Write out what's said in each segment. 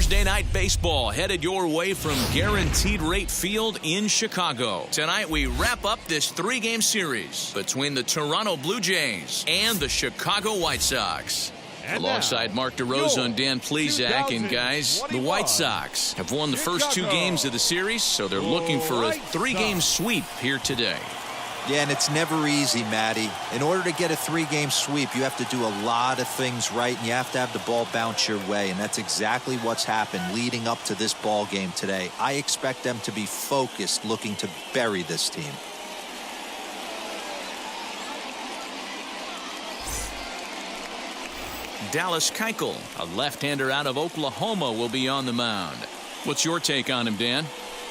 Thursday Night Baseball headed your way from Guaranteed Rate Field in Chicago. Tonight we wrap up this three-game series between the Toronto Blue Jays and the Chicago White Sox. And alongside Mark DeRosa and Dan Plesac, and guys, the White Sox have won the first two games of the series, so they're looking for a three-game sweep here today. Yeah, and it's never easy, Matty. In order to get a three-game sweep, you have to do a lot of things right, and you have to have the ball bounce your way, and that's exactly what's happened leading up to this ball game today. I expect them to be focused, looking to bury this team. Dallas Keuchel, a left-hander out of Oklahoma, will be on the mound. What's your take on him, Dan?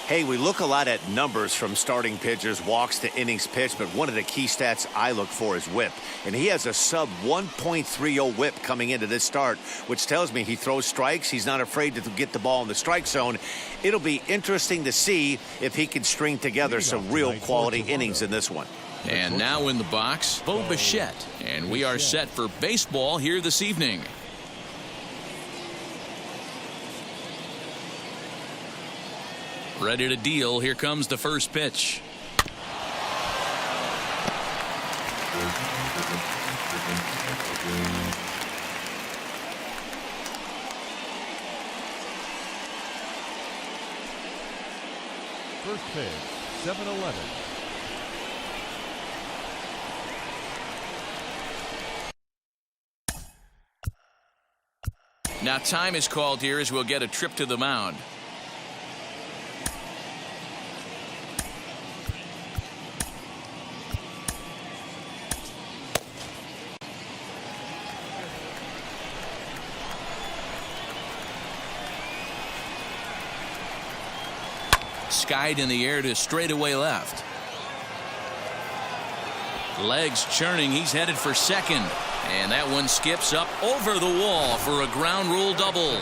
Hey, we look a lot at numbers from starting pitchers, walks to innings pitched, but one of the key stats I look for is whip. And he has a sub 1.30 whip coming into this start, which tells me he throws strikes. He's not afraid to get the ball in the strike zone. It'll be interesting to see if he can string together some real quality innings in this one. And now in the box, Bo Bichette. And we are set for baseball here this evening. Ready to deal. Here comes the first pitch. First pitch, 7-11. Now time is called here as we'll get a trip to the mound. Skied in the air to straightaway left. Legs churning. He's headed for second. And that one skips up over the wall for a ground rule double.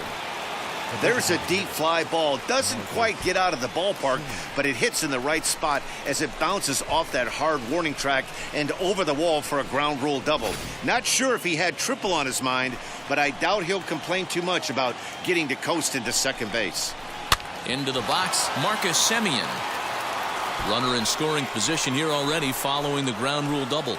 There's a deep fly ball. Doesn't quite get out of the ballpark, but it hits in the right spot as it bounces off that hard warning track and over the wall for a ground rule double. Not sure if he had triple on his mind, but I doubt he'll complain too much about getting to coast into second base. Into the box, Marcus Semien. Runner in scoring position here already following the ground rule double.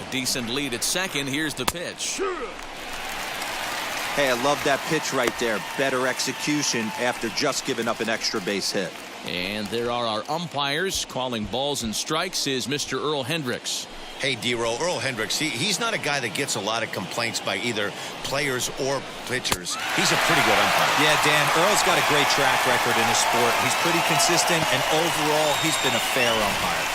A decent lead at second. Here's the pitch. Hey, I love that pitch right there. Better execution after just giving up an extra base hit. And there are our umpires calling balls and strikes is Mr. Earl Hendricks. Hey, D-Row, Earl Hendricks, he's not a guy that gets a lot of complaints by either players or pitchers. He's a pretty good umpire. Yeah, Dan, Earl's got a great track record in his sport. He's pretty consistent, and overall, he's been a fair umpire.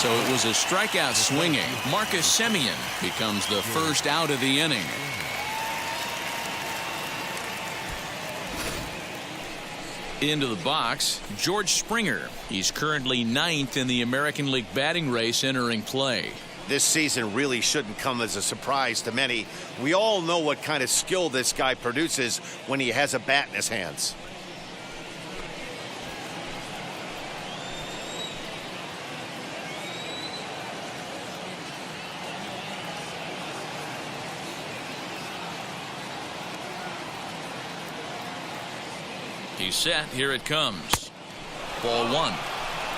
So it was a strikeout swinging. Marcus Semien becomes the first out of the inning. Into the box, George Springer. He's currently 9th in the American League batting race entering play. This season really shouldn't come as a surprise to many. We all know what kind of skill this guy produces when he has a bat in his hands. He's set. Here it comes. Ball one.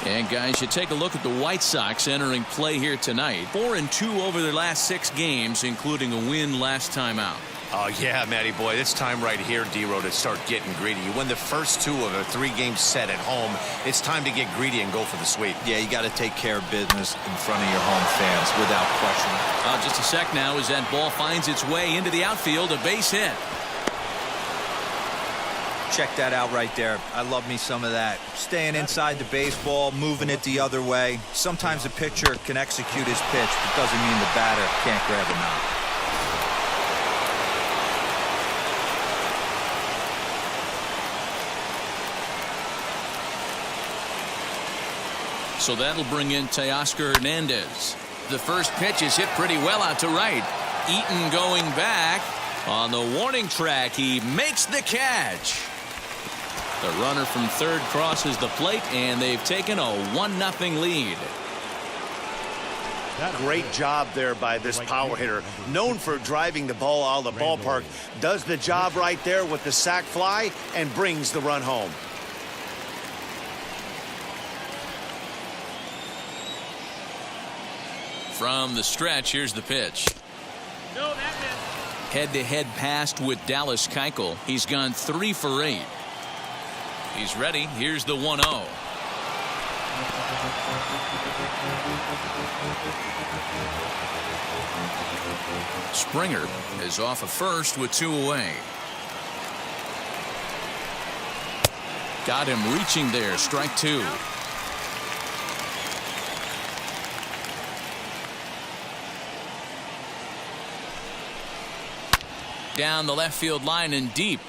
And guys, you take a look at the White Sox entering play here tonight. 4-2 over their last 6 games, including a win last time out. Oh, yeah, Matty boy, it's time right here, D-Row, to start getting greedy. You win the first 2 of a 3-game set at home. It's time to get greedy and go for the sweep. Yeah, you got to take care of business in front of your home fans without question. Just a sec now as that ball finds its way into the outfield, a base hit. Check that out right there. I love me some of that. Staying inside the baseball, moving it the other way. Sometimes a pitcher can execute his pitch, but doesn't mean the batter can't grab a knock. So that'll bring in Teoscar Hernandez. The first pitch is hit pretty well out to right. Eaton going back. On the warning track, he makes the catch. The runner from third crosses the plate, and they've taken a 1-0 lead. Great job there by this power hitter. Known for driving the ball out of the ballpark. Does the job right there with the sac fly and brings the run home. From the stretch, here's the pitch. Head-to-head passed with Dallas Keuchel. He's gone 3 for 8. He's ready. Here's the 1-0. Springer is off of first with 2 away. Got him reaching there. Strike 2. Down the left field line and deep.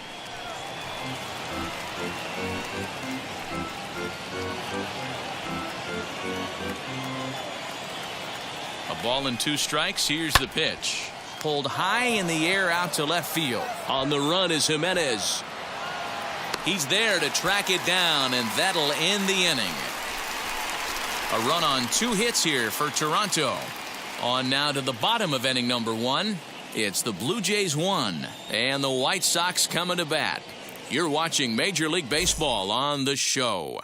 A ball and 2 strikes. Here's the pitch. Pulled high in the air out to left field. On the run is Jimenez. He's there to track it down, and that'll end the inning. A run on 2 hits here for Toronto. On now to the bottom of inning number 1. It's the Blue Jays 1 and the White Sox coming to bat. You're watching Major League Baseball on the show.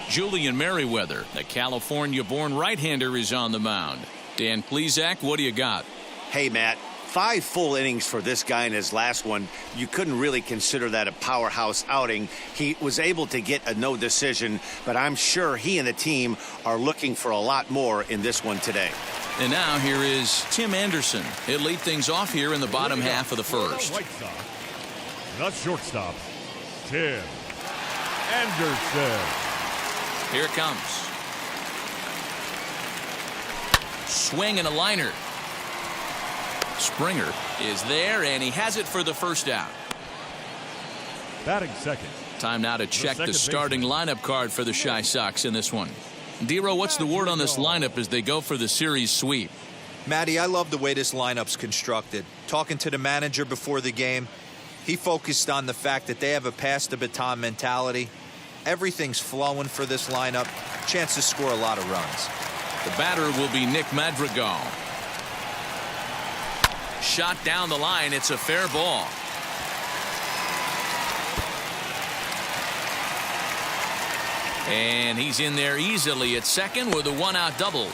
Julian Merriweather, the California-born right-hander, is on the mound. Dan Plesac, what do you got? Hey, Matt. 5 full innings for this guy in his last one. You couldn't really consider that a powerhouse outing. He was able to get a no decision, but I'm sure he and the team are looking for a lot more in this one today. And now here is Tim Anderson. He'll lead things off here in the bottom half of the first. White Sox, the shortstop, Tim Anderson. Here it comes. Swing and a liner. Springer is there, and he has it for the first out. Batting second. Time now to check the starting lineup card for the Chi Sox in this one. Dero, what's the word on this lineup as they go for the series sweep? Matty, I love the way this lineup's constructed. Talking to the manager before the game, he focused on the fact that they have a pass the baton mentality. Everything's flowing for this lineup. Chance to score a lot of runs. The batter will be Nick Madrigal. Shot down the line. It's a fair ball. And he's in there easily at second with a 1-out double.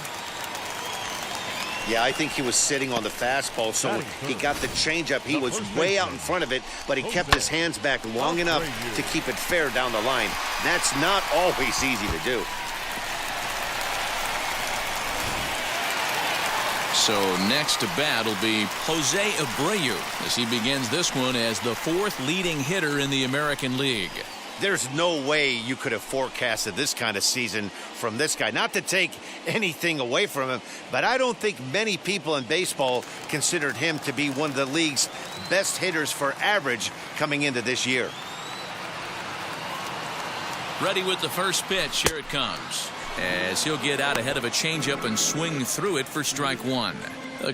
Yeah, I think he was sitting on the fastball, so he got the changeup. He was way out in front of it, but he kept his hands back long enough to keep it fair down the line. That's not always easy to do. So next to bat will be Jose Abreu as he begins this one as the 4th leading hitter in the American League. There's no way you could have forecasted this kind of season from this guy. Not to take anything away from him, but I don't think many people in baseball considered him to be one of the league's best hitters for average coming into this year. Ready with the first pitch. Here it comes. As he'll get out ahead of a changeup and swing through it for strike 1.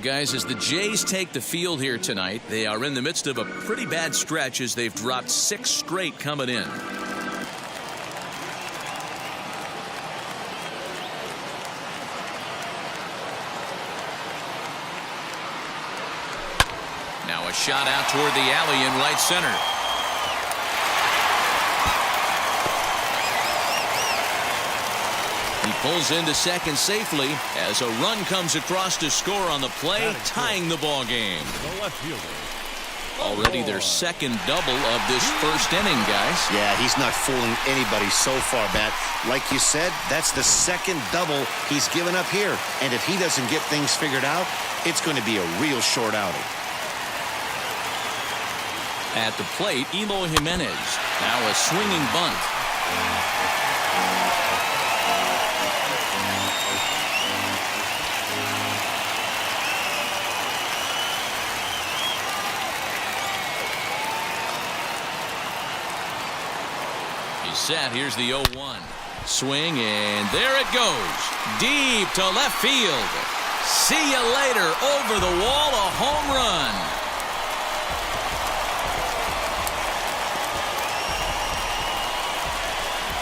Guys, as the Jays take the field here tonight, they are in the midst of a pretty bad stretch as they've dropped 6 straight coming in. Now a shot out toward the alley in right center. He pulls into second safely as a run comes across to score on the play, tying the ball game. The left fielder. Already their second double of this first inning, guys. Yeah, he's not fooling anybody so far, Matt. Like you said, that's the second double he's given up here. And if he doesn't get things figured out, it's going to be a real short outing. At the plate, Eloy Jimenez. Now a swinging bunt. Set. Here's the 0-1. Swing, and there it goes. Deep to left field. See you later. Over the wall, a home run.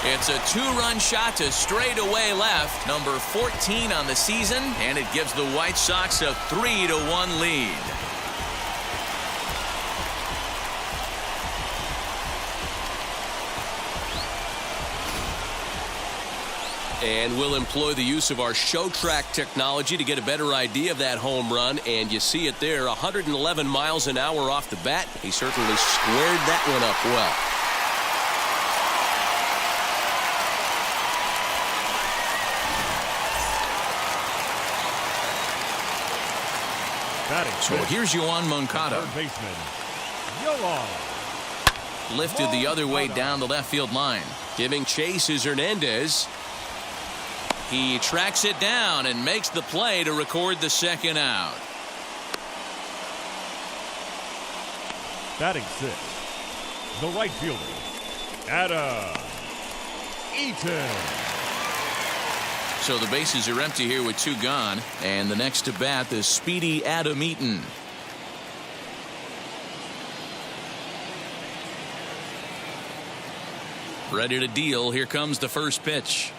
It's a two-run shot to straightaway left, number 14 on the season, and it gives the White Sox a 3-1 lead. And we'll employ the use of our show track technology to get a better idea of that home run. And you see it there, 111 miles an hour off the bat. He certainly squared that one up well. So here's Yoan Moncada. Third baseman, Yoan. Lifted the other way down the left field line. Giving chase is Hernandez. He tracks it down and makes the play to record the second out. Batting sixth, the right fielder, Adam Eaton. So the bases are empty here with two gone, and the next to bat is speedy Adam Eaton. Ready to deal. Here comes the first pitch.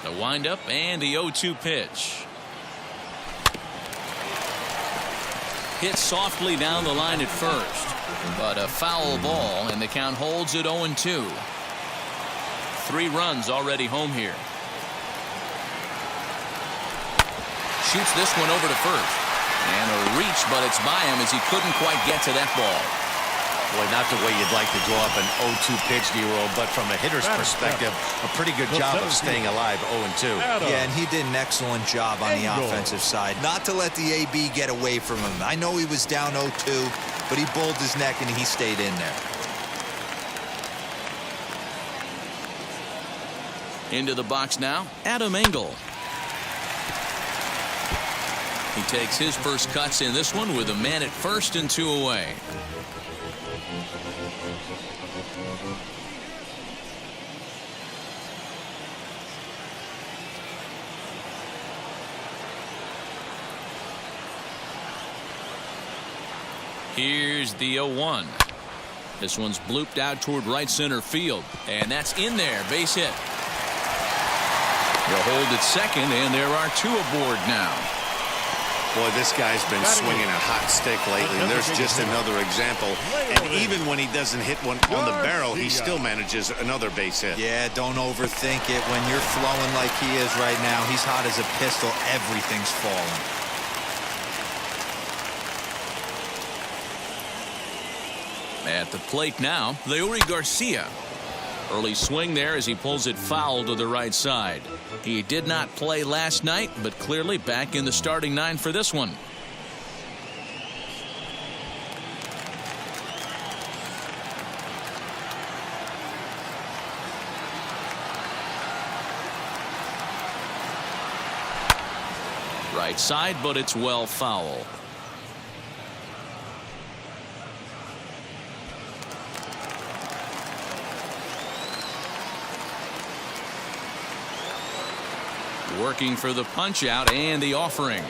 The windup and the 0-2 pitch. Hit softly down the line at first, but a foul ball, and the count holds at 0-2. 3 runs already home here. Shoots this one over to first, and a reach, but it's by him as he couldn't quite get to that ball. Boy, not the way you'd like to draw up an 0-2 pitch, D-Roll, but from a hitter's perspective, a pretty good job of staying alive 0-2. Yeah, and he did an excellent job on the offensive side. Not to let the AB get away from him. I know he was down 0-2, but he bulled his neck and he stayed in there. Into the box now, Adam Engel. He takes his first cuts in this one with a man at first and 2 away. Here's the 0-1. This one's blooped out toward right center field, and that's in there. Base hit. They'll hold at second, and there are 2 aboard now. Boy, this guy's been swinging a hot stick lately, and there's just another example. And even when he doesn't hit one on the barrel, he still manages another base hit. Yeah, don't overthink it. When you're flowing like he is right now, he's hot as a pistol. Everything's falling. At the plate now, Leury Garcia. Early swing there as he pulls it foul to the right side. He did not play last night, but clearly back in the starting 9 for this one. Right side, but it's well foul. Working for the punch out and the offering.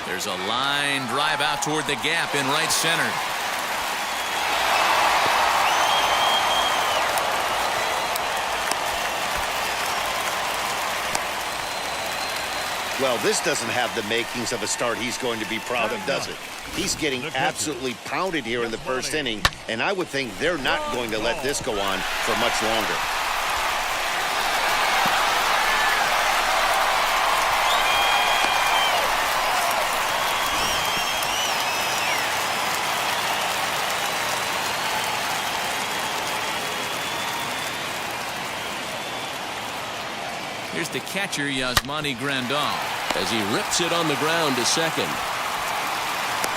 There's a line drive out toward the gap in right center. Well, this doesn't have the makings of a start he's going to be proud of, does it? He's getting absolutely pounded here in the first inning, and I would think they're not going to let this go on for much longer. Here's the catcher, Yasmani Grandal, as he rips it on the ground to second.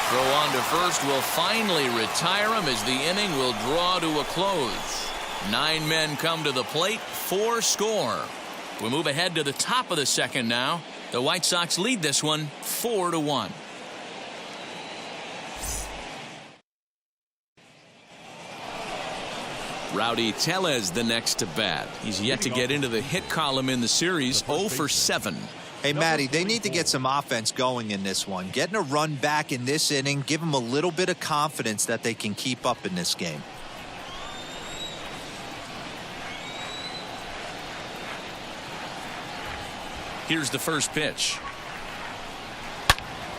Throw on to first will finally retire him as the inning will draw to a close. 9 men come to the plate, 4 score. We move ahead to the top of the second now. The White Sox lead this one 4-1. Rowdy Tellez the next to bat. He's yet to get into the hit column in the series. 0 for 7. Hey, Matty, they need to get some offense going in this one. Getting a run back in this inning, give them a little bit of confidence that they can keep up in this game. Here's the first pitch.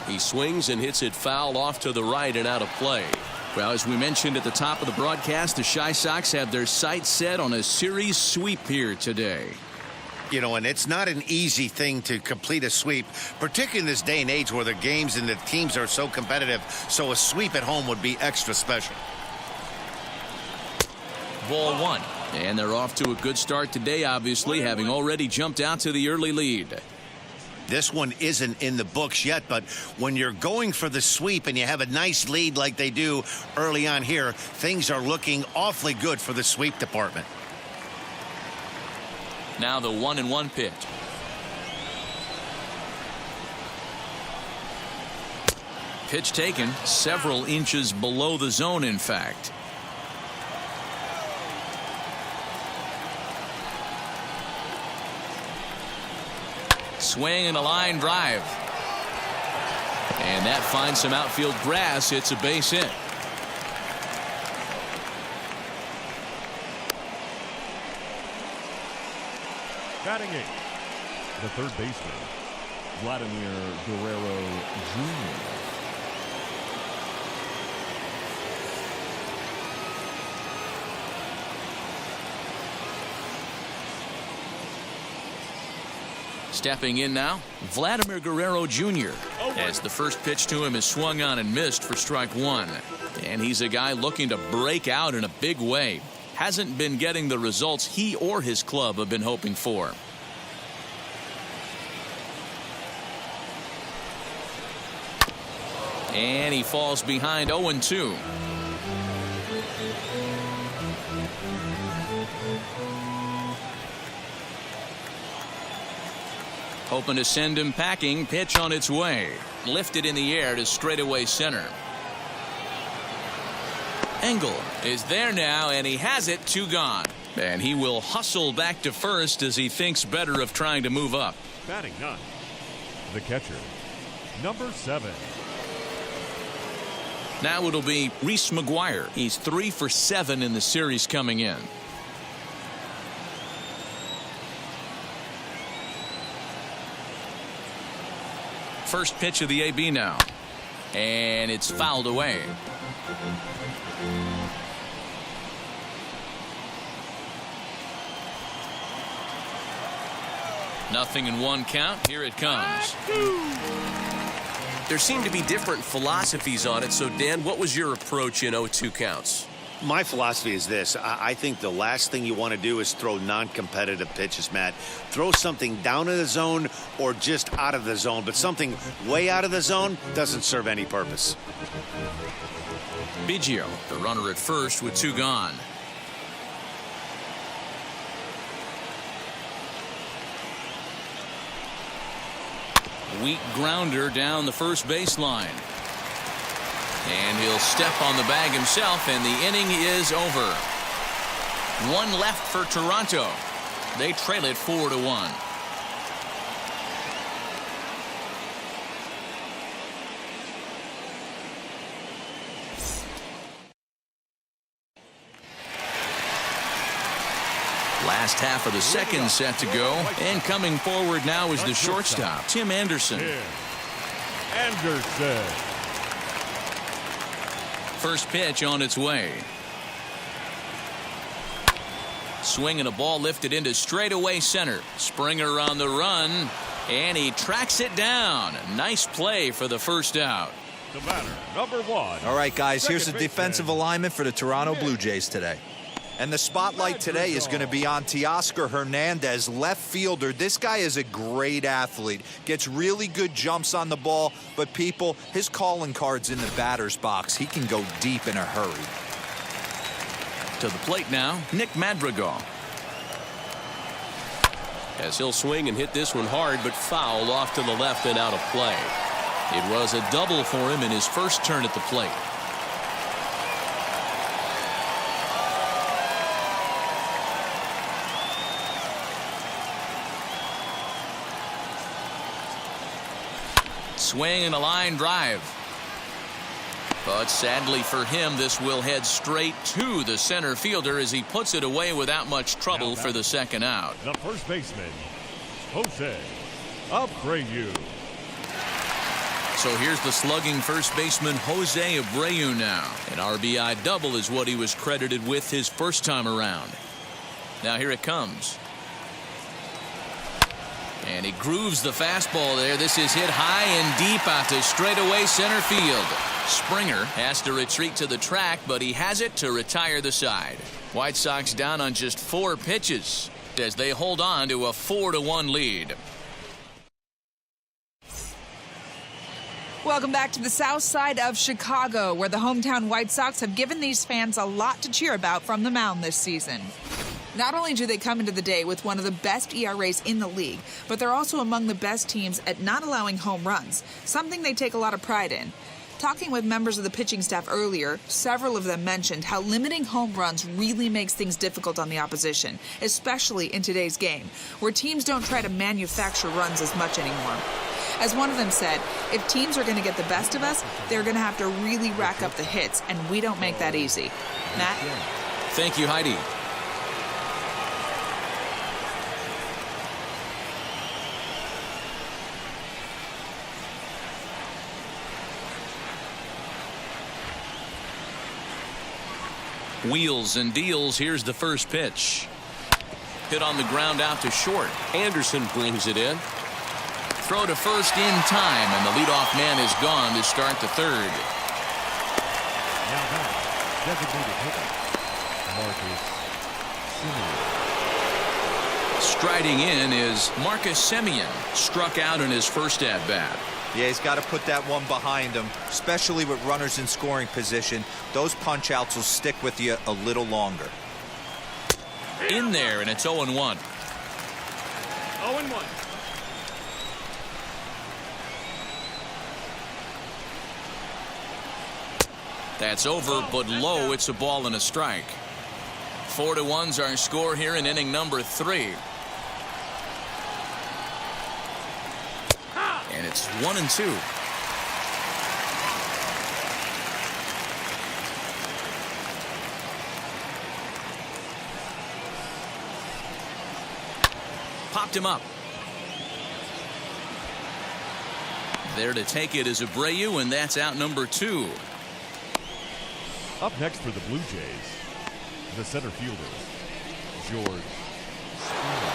He swings and hits it foul off to the right and out of play. Well, as we mentioned at the top of the broadcast, the Chi Sox have their sights set on a series sweep here today. You know, and it's not an easy thing to complete a sweep, particularly in this day and age where the games and the teams are so competitive. So a sweep at home would be extra special. Ball 1. And they're off to a good start today, obviously, having already jumped out to the early lead. This one isn't in the books yet, but when you're going for the sweep and you have a nice lead like they do early on here, things are looking awfully good for the sweep department. Now the 1-1 pitch. Pitch taken several inches below the zone, in fact. Swing and a line drive. And that finds some outfield grass. It's a base hit. Batting 8, the third baseman, Vladimir Guerrero Jr. Stepping in now, Vladimir Guerrero Jr. as the first pitch to him is swung on and missed for strike 1. And he's a guy looking to break out in a big way. Hasn't been getting the results he or his club have been hoping for. And he falls behind 0-2. Hoping to send him packing. Pitch on its way. Lifted in the air to straightaway center. Engel is there now, and he has it. 2 gone. And he will hustle back to first as he thinks better of trying to move up. Batting 9, the catcher, number 7. Now it'll be Reese McGuire. He's 3 for 7 in the series coming in. First pitch of the AB now. And it's fouled away. Nothing in 1 count. Here it comes. There seem to be different philosophies on it. So, Dan, what was your approach in 0-2 counts? My philosophy is this. I think the last thing you want to do is throw non-competitive pitches, Matt. Throw something down in the zone or just out of the zone, but something way out of the zone doesn't serve any purpose. Biggio, the runner at first with 2 gone. Weak grounder down the first baseline. And he'll step on the bag himself, and the inning is over. 1 left for Toronto. They trail it 4-1. Last half of the second set to go, and coming forward now is the shortstop, Tim Anderson. Anderson. First pitch on its way. Swing and a ball lifted into straightaway center. Springer on the run, and he tracks it down. Nice play for the first out. The batter, number 1. All right, guys, here's the Second defensive baseman. alignment for the Toronto Blue Jays today. And the spotlight today is going to be on Teoscar Hernandez, left fielder. This guy is a great athlete. Gets really good jumps on the ball, but people, his calling card's in the batter's box. He can go deep in a hurry. To the plate now, Nick Madrigal. As he'll swing and hit this one hard, but foul off to the left and out of play. It was a double for him in his first turn at the plate. Swing and a line drive. But sadly for him, this will head straight to the center fielder as he puts it away without much trouble for the second out. The first baseman, Jose Abreu. So here's the slugging first baseman Jose Abreu now. An RBI double is what he was credited with his first time around. Now here it comes. And he grooves the fastball there. This is hit high and deep out to straightaway center field. Springer has to retreat to the track, but he has it to retire the side. White Sox down on just 4 pitches as they hold on to a 4-1 lead. Welcome back to the south side of Chicago, where the hometown White Sox have given these fans a lot to cheer about from the mound this season. Not only do they come into the day with one of the best ERAs in the league, but they're also among the best teams at not allowing home runs, something they take a lot of pride in. Talking with members of the pitching staff earlier, several of them mentioned how limiting home runs really makes things difficult on the opposition, especially in today's game, where teams don't try to manufacture runs as much anymore. As one of them said, if teams are going to get the best of us, they're going to have to really rack up the hits, and we don't make that easy. Matt? Thank you, Heidi. Wheels and deals. Here's the first pitch. Hit on the ground out to short. Anderson brings it in. Throw to first in time, and the leadoff man is gone to start the third. Now back, designated hitter, Marcus Semien. Striding in is Marcus Semien. Struck out in his first at-bat. Yeah, he's got to put that one behind him, especially with runners in scoring position. Those punch-outs will stick with you a little longer. In there, and it's 0-1. 0-1. That's over, but low. It's a ball and a strike. 4-1's our score here in inning number 3. And it's 1-2. Popped him up. There to take it is Abreu, and that's out number 2. Up next for the Blue Jays, the center fielder, George Springer.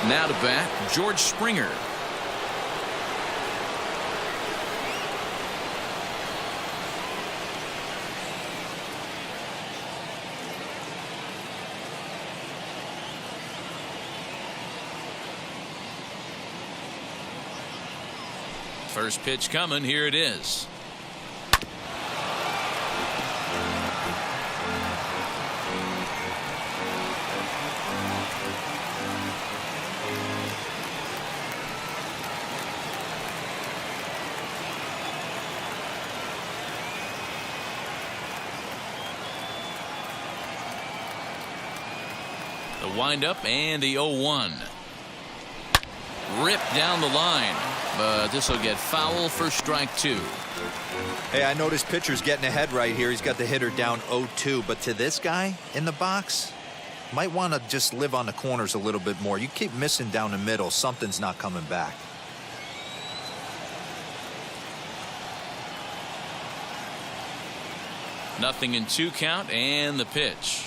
Now to bat, George Springer. First pitch coming. Here it is. The windup and the 0-1. Ripped down the line, but this will get foul for strike 2. Hey, I noticed pitcher's getting ahead right here. He's got the hitter down 0-2, but to this guy in the box, might want to just live on the corners a little bit more. You keep missing down the middle, something's not coming back. Nothing in 2 count, and the pitch.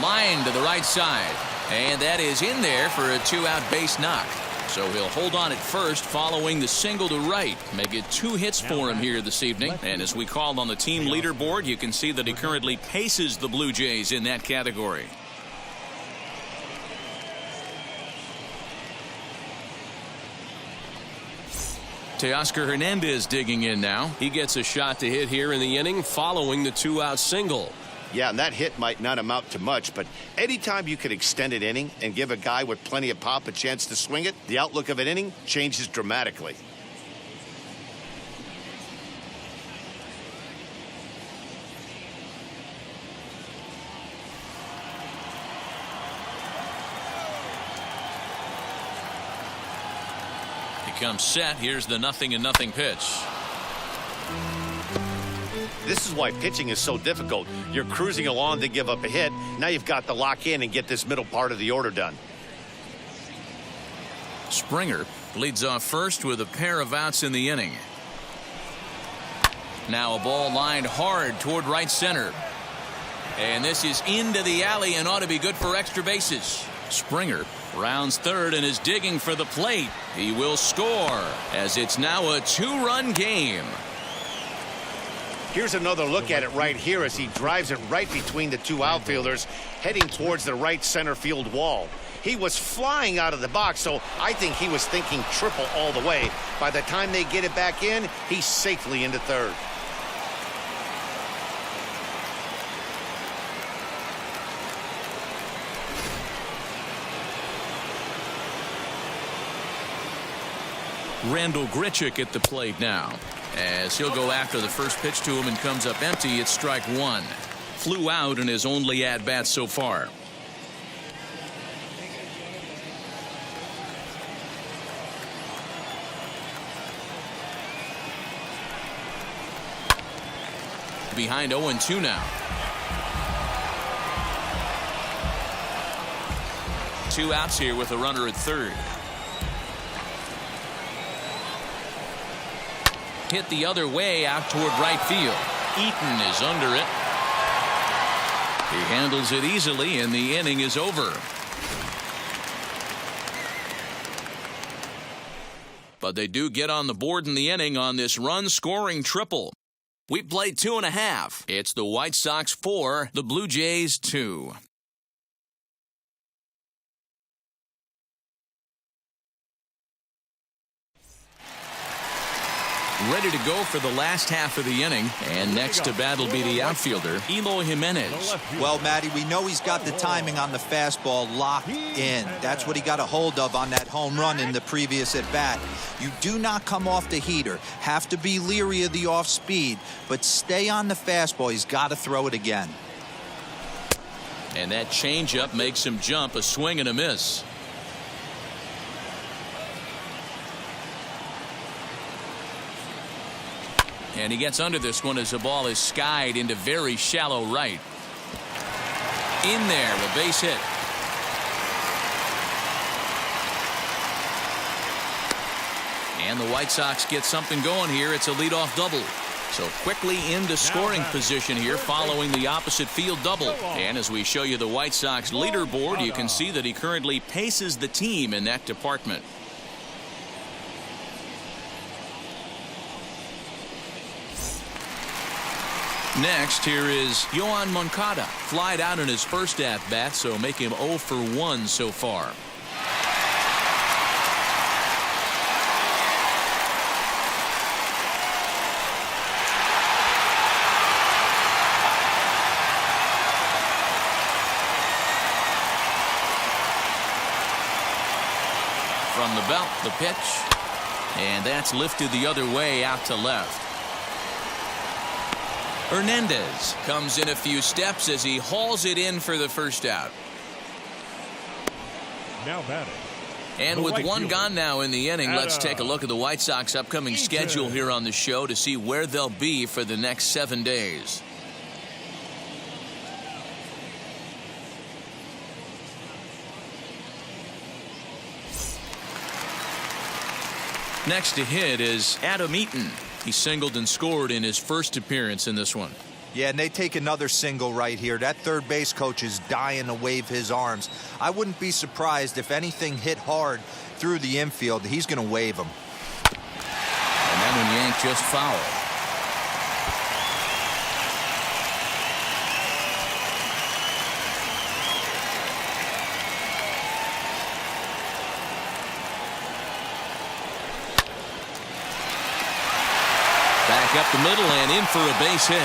Line to the right side, and that is in there for a 2-out base knock. So he'll hold on at first following the single to right. Make it 2 hits for him here this evening. And as we called on the team leaderboard, you can see that he currently paces the Blue Jays in that category. Teoscar Hernandez digging in now. He gets a shot to hit here in the inning following the 2-out single. Yeah, and that hit might not amount to much, but anytime you can extend an inning and give a guy with plenty of pop a chance to swing it, the outlook of an inning changes dramatically. He comes set. Here's the 0-0 pitch. This is why pitching is so difficult. You're cruising along to give up a hit. Now you've got to lock in and get this middle part of the order done. Springer leads off first with a pair of outs in the inning. Now a ball lined hard toward right center. And this is into the alley and ought to be good for extra bases. Springer rounds third and is digging for the plate. He will score as it's now a 2-run game. Here's another look at it right here as he drives it right between the 2 outfielders, heading towards the right center field wall. He was flying out of the box, so I think he was thinking triple all the way. By the time they get it back in, he's safely into third. Randall Grichuk at the plate now, as he'll go after the first pitch to him and comes up empty. It's strike 1. Flew out in his only at-bat so far. Behind 0-2 now. 2 outs here with a runner at third. Hit the other way out toward right field. Eaton is under it. He handles it easily and the inning is over. But they do get on the board in the inning on this run-scoring triple. We played 2.5. It's the White Sox 4, the Blue Jays 2. Ready to go for the last half of the inning. And next to bat will be the outfielder, Eloy Jimenez. Well, Matty, we know he's got the timing on the fastball locked in. That's what he got a hold of on that home run in the previous at-bat. You do not come off the heater. Have to be leery of the off-speed, but stay on the fastball. He's got to throw it again. And that changeup makes him jump. A swing and a miss. And he gets under this one as the ball is skied into very shallow right. In there, a base hit. And the White Sox get something going here. It's a leadoff double. So quickly into scoring position here following the opposite field double. And as we show you the White Sox leaderboard, you can see that he currently paces the team in that department. Next, here is Yoan Moncada. Flied out in his first at-bat, so make him 0 for 1 so far. From the belt, the pitch. And that's lifted the other way out to left. Hernandez comes in a few steps as he hauls it in for the first out. Now batting. And with one gone now in the inning, let's take a look at the White Sox upcoming schedule here on the show to see where they'll be for the next 7 days. Next to hit is Adam Eaton. He singled and scored in his first appearance in this one. Yeah, and they take another single right here. That third base coach is dying to wave his arms. I wouldn't be surprised if anything hit hard through the infield. He's going to wave them. And that one yanked just foul. Back up the middle and in for a base hit.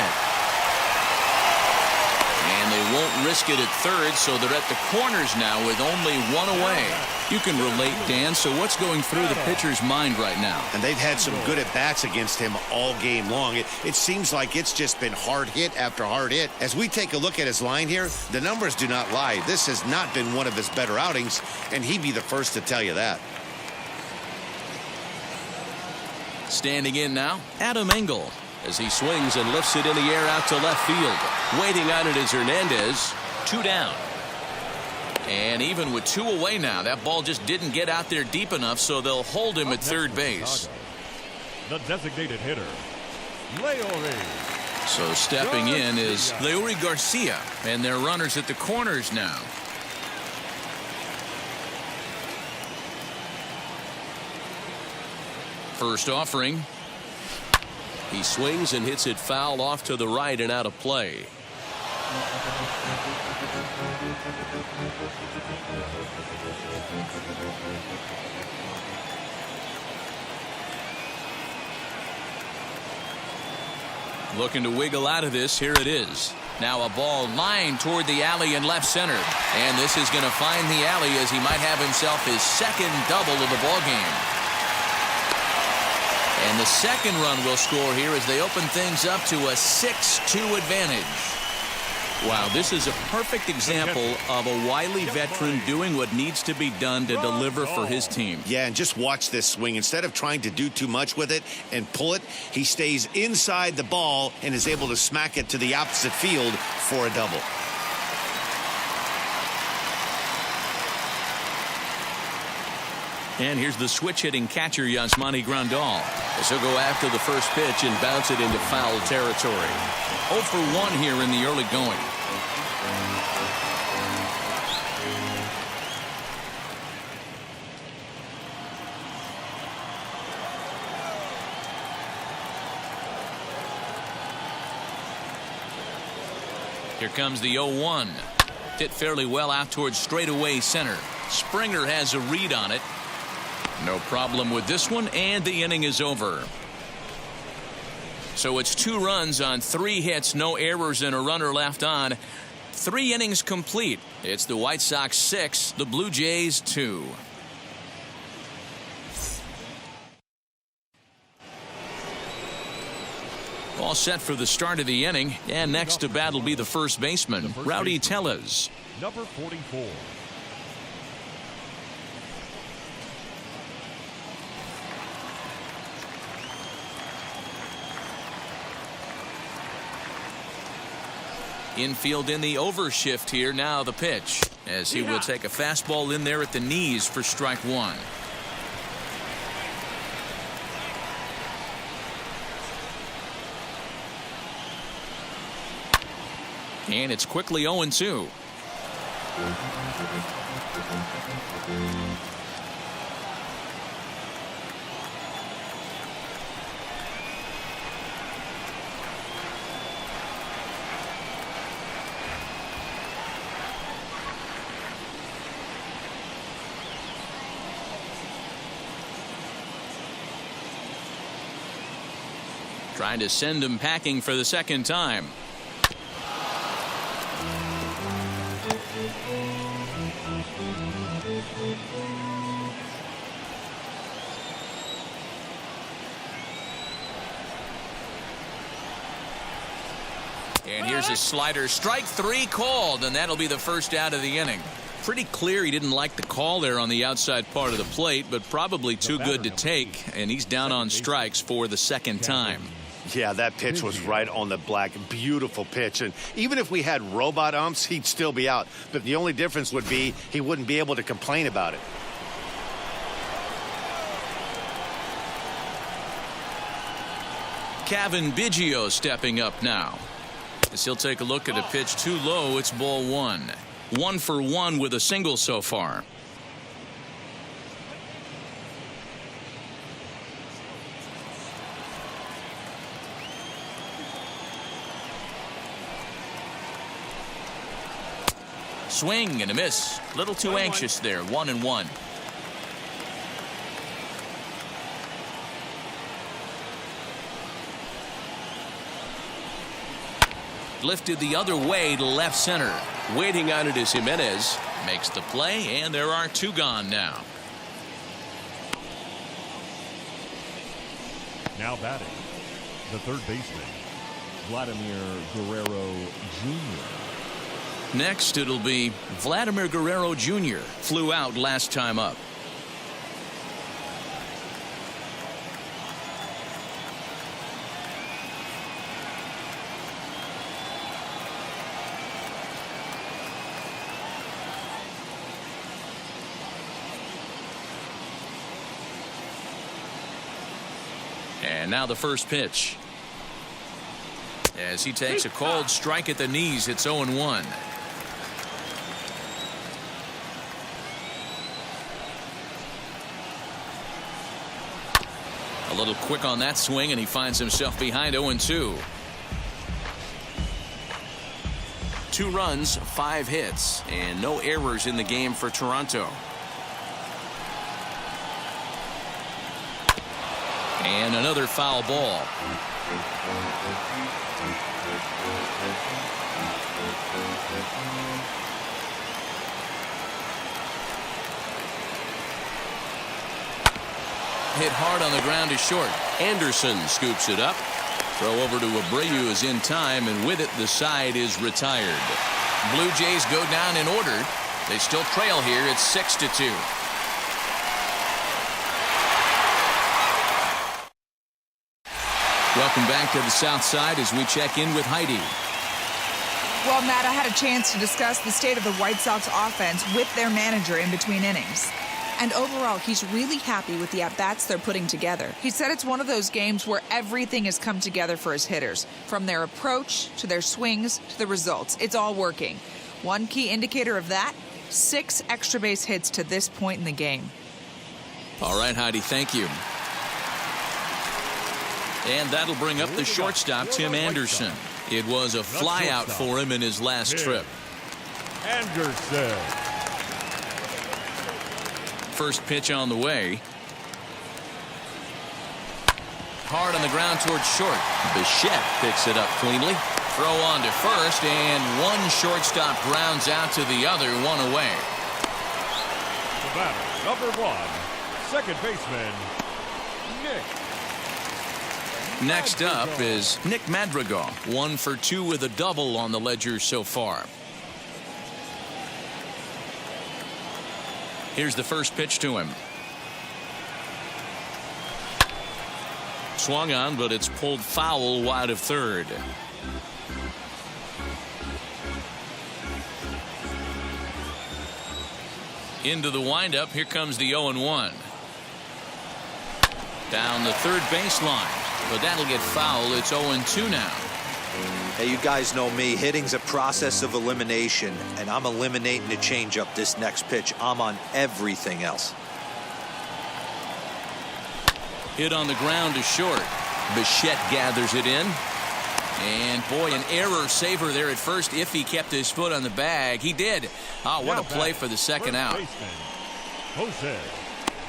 And they won't risk it at third, so they're at the corners now with only one away. You can relate, Dan. So what's going through the pitcher's mind right now? And they've had some good at-bats against him all game long. It seems like it's just been hard hit after hard hit. As we take a look at his line here, the numbers do not lie. This has not been one of his better outings, and he'd be the first to tell you that. Standing in now, Adam Engel, as he swings and lifts it in the air out to left field. Waiting on it is Hernandez. 2 down. And even with 2 away now, that ball just didn't get out there deep enough, so they'll hold him at third base. The designated hitter, Leori. So stepping in is Leori Garcia, and their runners at the corners now. First offering. He swings and hits it foul off to the right and out of play. Looking to wiggle out of this. Here it is. Now a ball lined toward the alley in left center. And this is going to find the alley as he might have himself his second double of the ball game. And the second run will score here as they open things up to a 6-2 advantage. Wow, this is a perfect example of a wily veteran doing what needs to be done to deliver for his team. Yeah, and just watch this swing. Instead of trying to do too much with it and pull it, he stays inside the ball and is able to smack it to the opposite field for a double. And here's the switch-hitting catcher, Yasmani Grandal, as he'll go after the first pitch and bounce it into foul territory. 0 for 1 here in the early going. Here comes the 0-1. Hit fairly well out towards straightaway center. Springer has a read on it. No problem with this one, and the inning is over. So it's 2 runs on 3 hits, no errors, and a runner left on. 3 innings complete. It's the White Sox 6, the Blue Jays 2. All set for the start of the inning, and next to bat will be the first baseman, Rowdy Tellez. Number 44. Infield in the overshift here. Now the pitch, as he will take a fastball in there at the knees for strike 1. And it's quickly 0-2. Trying to send him packing for the second time. And here's a slider. Strike 3 called, and that'll be the first out of the inning. Pretty clear he didn't like the call there on the outside part of the plate, but probably too good to take, and he's down on strikes for the second time. Yeah, that pitch was right on the black. Beautiful pitch. And even if we had robot umps, he'd still be out. But the only difference would be he wouldn't be able to complain about it. Kevin Biggio stepping up now. As he'll take a look at a pitch too low, it's ball one. 1 for 1 with a single so far. Swing and a miss. Little too anxious there. 1-1. Lifted the other way to left center. Waiting on it is Jimenez. Makes the play, and there are 2 gone now. Now batting, the third baseman, Vladimir Guerrero Jr. Next, it'll be Vladimir Guerrero Jr. Flew out last time up. And now the first pitch. As he takes a cold strike at the knees, it's 0-1. A little quick on that swing, and he finds himself behind 0-2. 2 runs, 5 hits, and no errors in the game for Toronto. And another foul ball. Hit hard on the ground is short. Anderson scoops it up. Throw over to Abreu is in time, and with it the side is retired. Blue Jays go down in order. They still trail here. It's 6-2. Welcome back to the South Side as we check in with Heidi. Well, Matt, I had a chance to discuss the state of the White Sox offense with their manager in between innings. And overall, he's really happy with the at-bats they're putting together. He said it's one of those games where everything has come together for his hitters. From their approach, to their swings, to the results. It's all working. One key indicator of that, 6 extra base hits to this point in the game. All right, Heidi, thank you. And that'll bring up the shortstop, Tim Anderson. It was a flyout for him in his last trip. Anderson. First pitch on the way. Hard on the ground towards short. Bichette picks it up cleanly. Throw on to first, and one shortstop grounds out to the other, 1 away. The batter, number 1, second baseman, Nick. Next up is Nick Madrigal. 1 for 2 with a double on the ledger so far. Here's the first pitch to him. Swung on, but it's pulled foul wide of third. Into the windup. Here comes the 0-1. Down the third baseline, but that'll get foul. It's 0-2 now. Hey, you guys know me. Hitting's a process of elimination, and I'm eliminating the changeup this next pitch. I'm on everything else. Hit on the ground is short. Bichette gathers it in. And, boy, an error saver there at first if he kept his foot on the bag. He did. Oh, what a play for the second out. Jose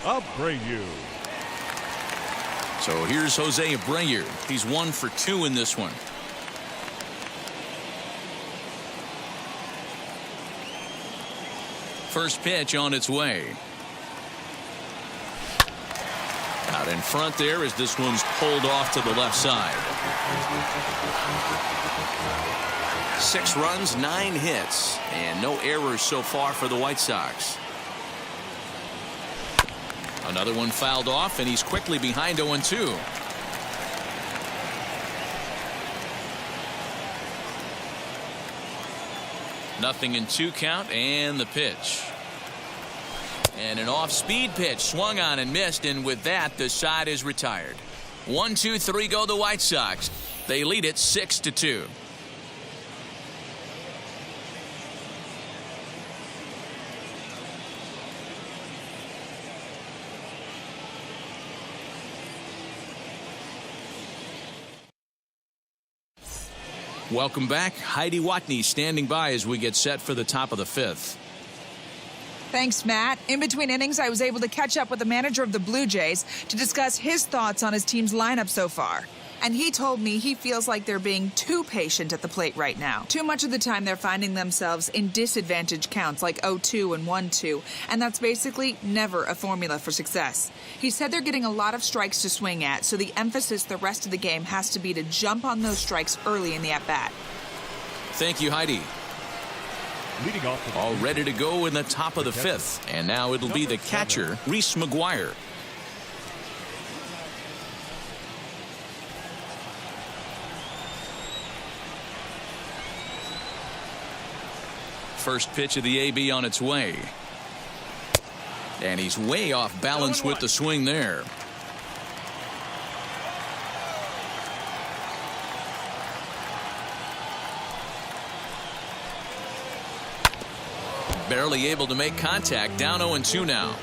Abreu. So here's Jose Abreu. He's 1 for 2 in this one. First pitch on its way. Out in front there as this one's pulled off to the left side. 6 runs, 9 hits, and no errors so far for the White Sox. Another one fouled off, and he's quickly behind 0-2. Nothing in 2 count, and the pitch. And an off-speed pitch swung on and missed, and with that, the side is retired. 1, 2, 3 go the White Sox. They lead it 6-2. Welcome back. Heidi Watney standing by as we get set for the top of the 5th. Thanks, Matt. In between innings, I was able to catch up with the manager of the Blue Jays to discuss his thoughts on his team's lineup so far. And he told me he feels like they're being too patient at the plate right now. Too much of the time they're finding themselves in disadvantage counts like 0-2 and 1-2, and that's basically never a formula for success. He said they're getting a lot of strikes to swing at, so the emphasis the rest of the game has to be to jump on those strikes early in the at-bat. Thank you, Heidi. Leading off All ready to go in the top of the 5th, and now it'll be the catcher, Reese McGuire. First pitch of the AB on its way. And he's way off balance with the swing there. Barely able to make contact. Down 0-2 now.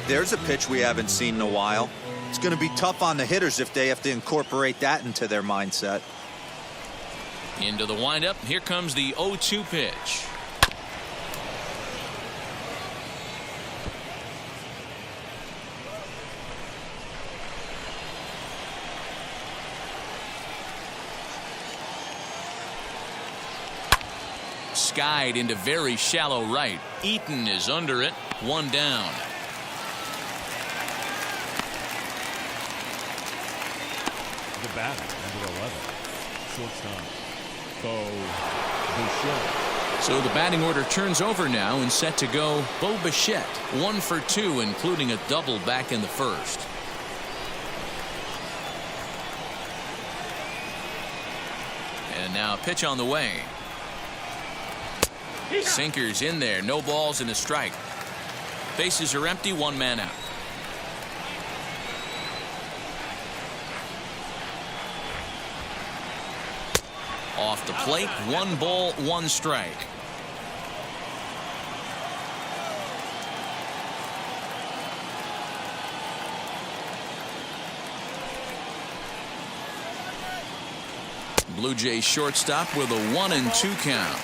There's a pitch we haven't seen in a while. It's going to be tough on the hitters if they have to incorporate that into their mindset. Into the windup. Here comes the 0-2 pitch. Skied into very shallow right. Eaton is under it. 1 down. the batter, number 11, shortstop, Bo Bichette. So the batting order turns over now and set to go Bo Bichette. 1 for 2, including a double back in the first. And now a pitch on the way. Sinkers in there, no balls and a strike. Bases are empty, 1 man out. Off the plate, 1 ball, 1 strike. Blue Jays shortstop with a 1-2 count.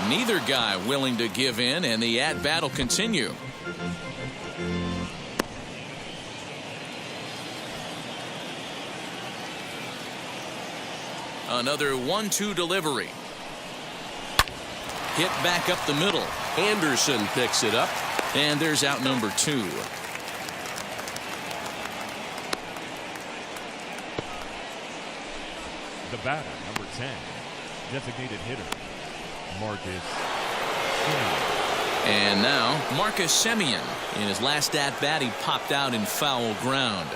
Neither guy willing to give in, and the at-bat will continue. Another 1-2 delivery. Hit back up the middle. Anderson picks it up. And there's out number 2. The batter, number 10, designated hitter, Marcus. And now Marcus Semien. In his last at-bat, he popped out in foul ground.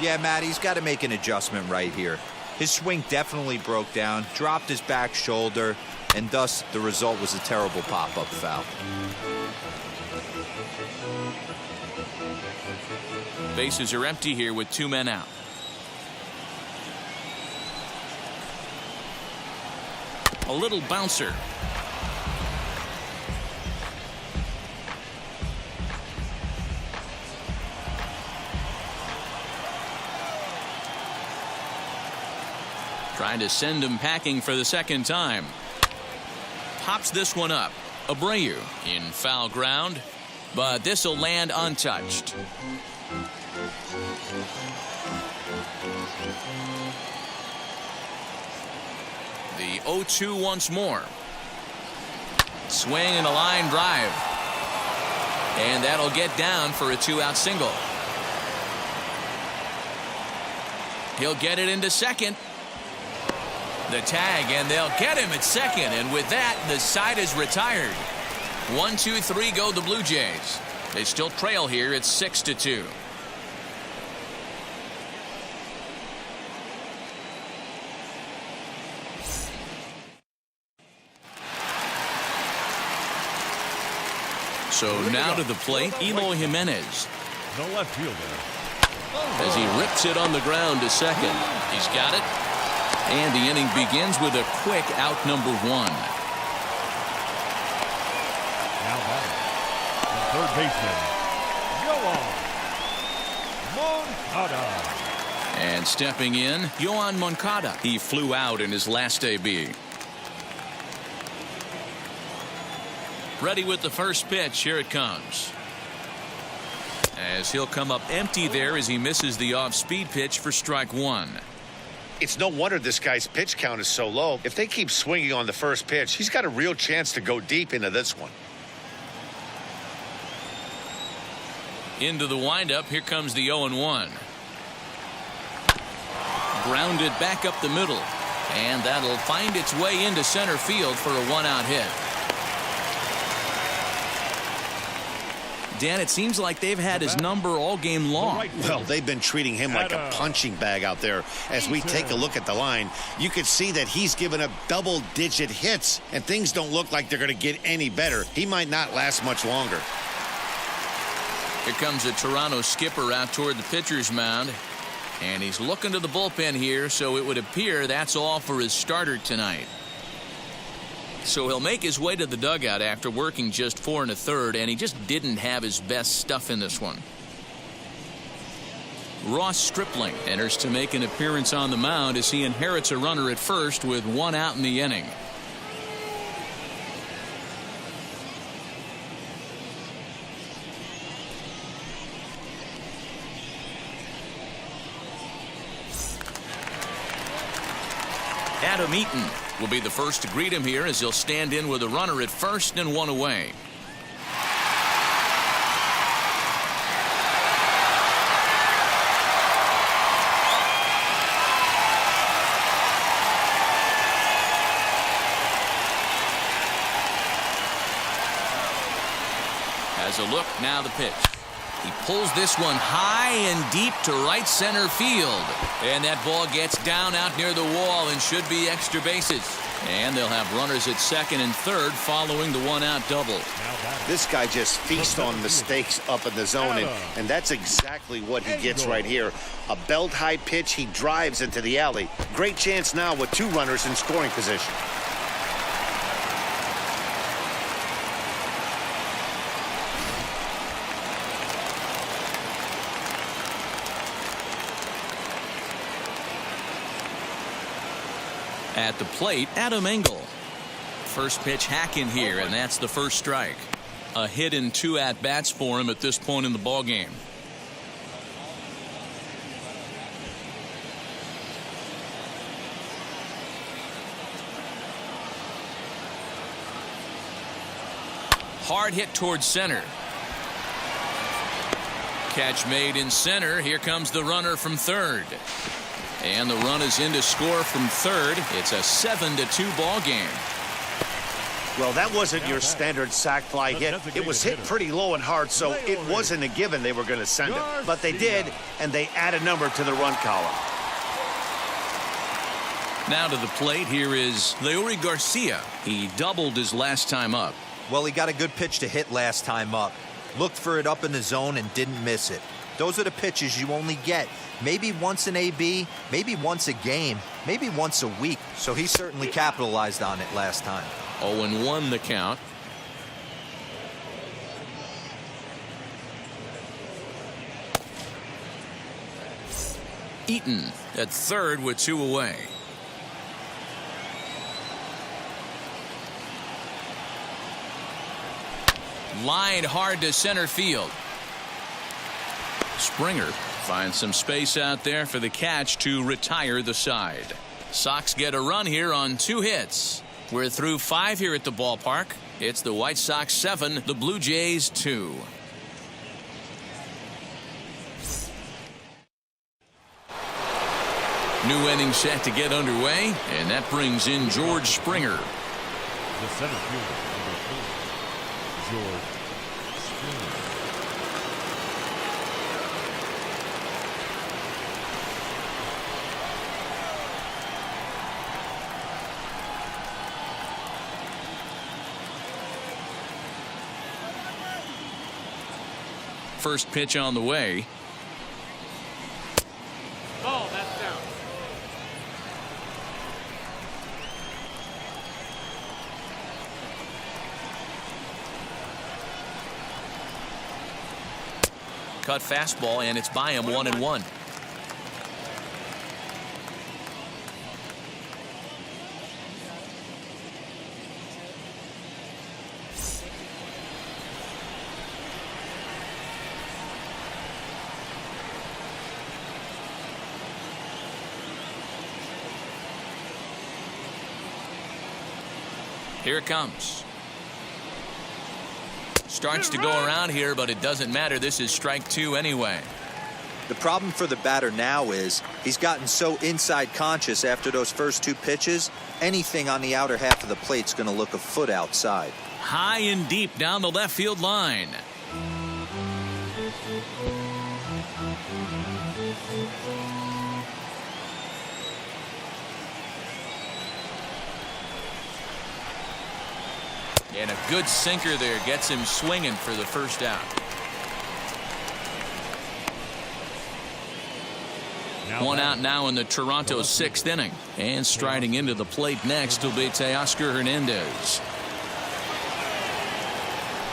Yeah, Matt, he's got to make an adjustment right here. His swing definitely broke down, dropped his back shoulder, and thus the result was a terrible pop-up foul. Bases are empty here with 2 men out. A little bouncer. Trying to send him packing for the second time. Pops this one up. Abreu in foul ground, but this will land untouched. The 0-2 once more. Swing and a line drive. And that'll get down for a 2-out single. He'll get it into second. The tag, and they'll get him at second. And with that, the side is retired. 1-2-3 go the Blue Jays. They still trail here at 6-2. So now to the plate, Eloy Jimenez. No left fielder. As he rips it on the ground to second. He's got it. And the inning begins with a quick out number 1. Now batting, the third baseman, Moncada. And stepping in, Yoan Moncada. He flew out in his last AB. Ready with the first pitch. Here it comes. As he'll come up empty there as he misses the off-speed pitch for strike one. It's no wonder this guy's pitch count is so low. If they keep swinging on the first pitch, he's got a real chance to go deep into this one. Into the windup. Here comes the 0-1. Grounded back up the middle. And that'll find its way into center field for a one-out hit. Dan, it seems like they've had his number all game long. Well, they've been treating him like a punching bag out there. As we take a look at the line, you can see that he's given up double-digit hits, and things don't look like they're going to get any better. He might not last much longer. Here comes a Toronto skipper out toward the pitcher's mound. And he's looking to the bullpen here, so it would appear that's all for his starter tonight. So he'll make his way to the dugout after working just 4 1/3, and he just didn't have his best stuff in this one. Ross Stripling enters to make an appearance on the mound as he inherits a runner at first with 1 out in the inning. Adam Eaton will be the first to greet him here as he'll stand in with a runner at first and 1 away. As a look, now the pitch. He pulls this one high and deep to right center field. And that ball gets down out near the wall and should be extra bases. And they'll have runners at second and third following the 1-out double. This guy just feasts on mistakes up in the zone, and that's exactly what he gets right here. A belt-high pitch, he drives into the alley. Great chance now with 2 runners in scoring position. At the plate, Adam Engel. First pitch hack in here, and that's the first strike. A hit in 2 at-bats for him at this point in the ballgame. Hard hit towards center. Catch made in center. Here comes the runner from third. And the run is in to score from third. It's a 7-2 ball game. Well, that wasn't your standard sac fly hit. It was hit pretty low and hard, so it wasn't a given they were going to send it. But they did, and they add a number to the run column. Now to the plate, here is Leury Garcia. He doubled his last time up. Well, he got a good pitch to hit last time up. Looked for it up in the zone and didn't miss it. Those are the pitches you only get maybe once an AB, maybe once a game, maybe once a week. So he certainly capitalized on it last time. 0-1 the count. Eaton at third with 2 away. Lined hard to center field. Springer finds some space out there for the catch to retire the side. Sox get a run here on 2 hits. We're through 5 here at the ballpark. It's the White Sox 7, the Blue Jays 2. New inning set to get underway, and that brings in George Springer. The center fielder, number 4, George Springer. First pitch on the way. Ball, that's down. Cut fastball, and it's by him 1-1. Here it comes. Starts to go around here, but it doesn't matter. This is strike 2 anyway. The problem for the batter now is he's gotten so inside conscious after those first 2 pitches. Anything on the outer half of the plate's going to look a foot outside. High and deep down the left field line. And a good sinker there gets him swinging for the first out. One out now in the Toronto 6th inning. And striding into the plate next will be Teoscar Hernandez.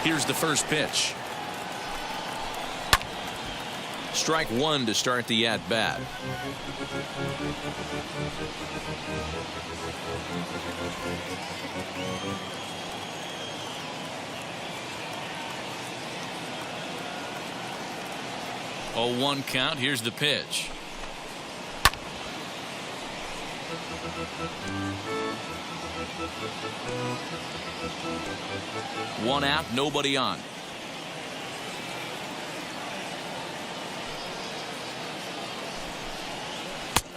Here's the first pitch. Strike 1 to start the at-bat. Oh, 1 count. Here's the pitch. One out, nobody on.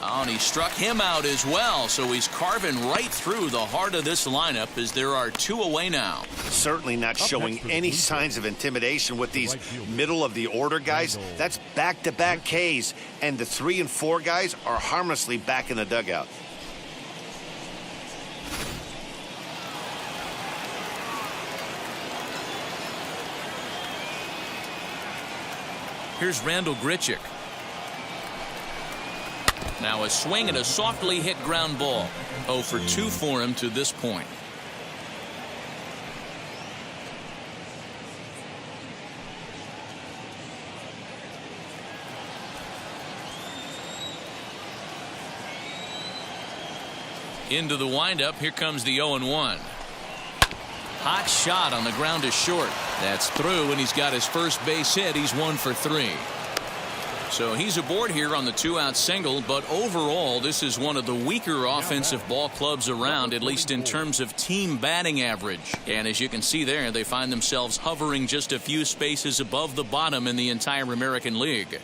Oh, and he struck him out as well, so he's carving right through the heart of this lineup as there are 2 away now. Certainly not showing any signs of intimidation with these middle of the order guys. That's back-to-back Ks, and the 3 and 4 guys are harmlessly back in the dugout. Here's Randall Grichuk. Now a swing and a softly hit ground ball. 0 for 2 for him to this point. Into the windup. Here comes the 0-1. Hot shot on the ground to short. That's through, and he's got his first base hit. He's 1 for 3. So he's aboard here on the 2-out single, but overall this is one of the weaker offensive ball clubs around, at least in terms of team batting average. And as you can see there, they find themselves hovering just a few spaces above the bottom in the entire American League.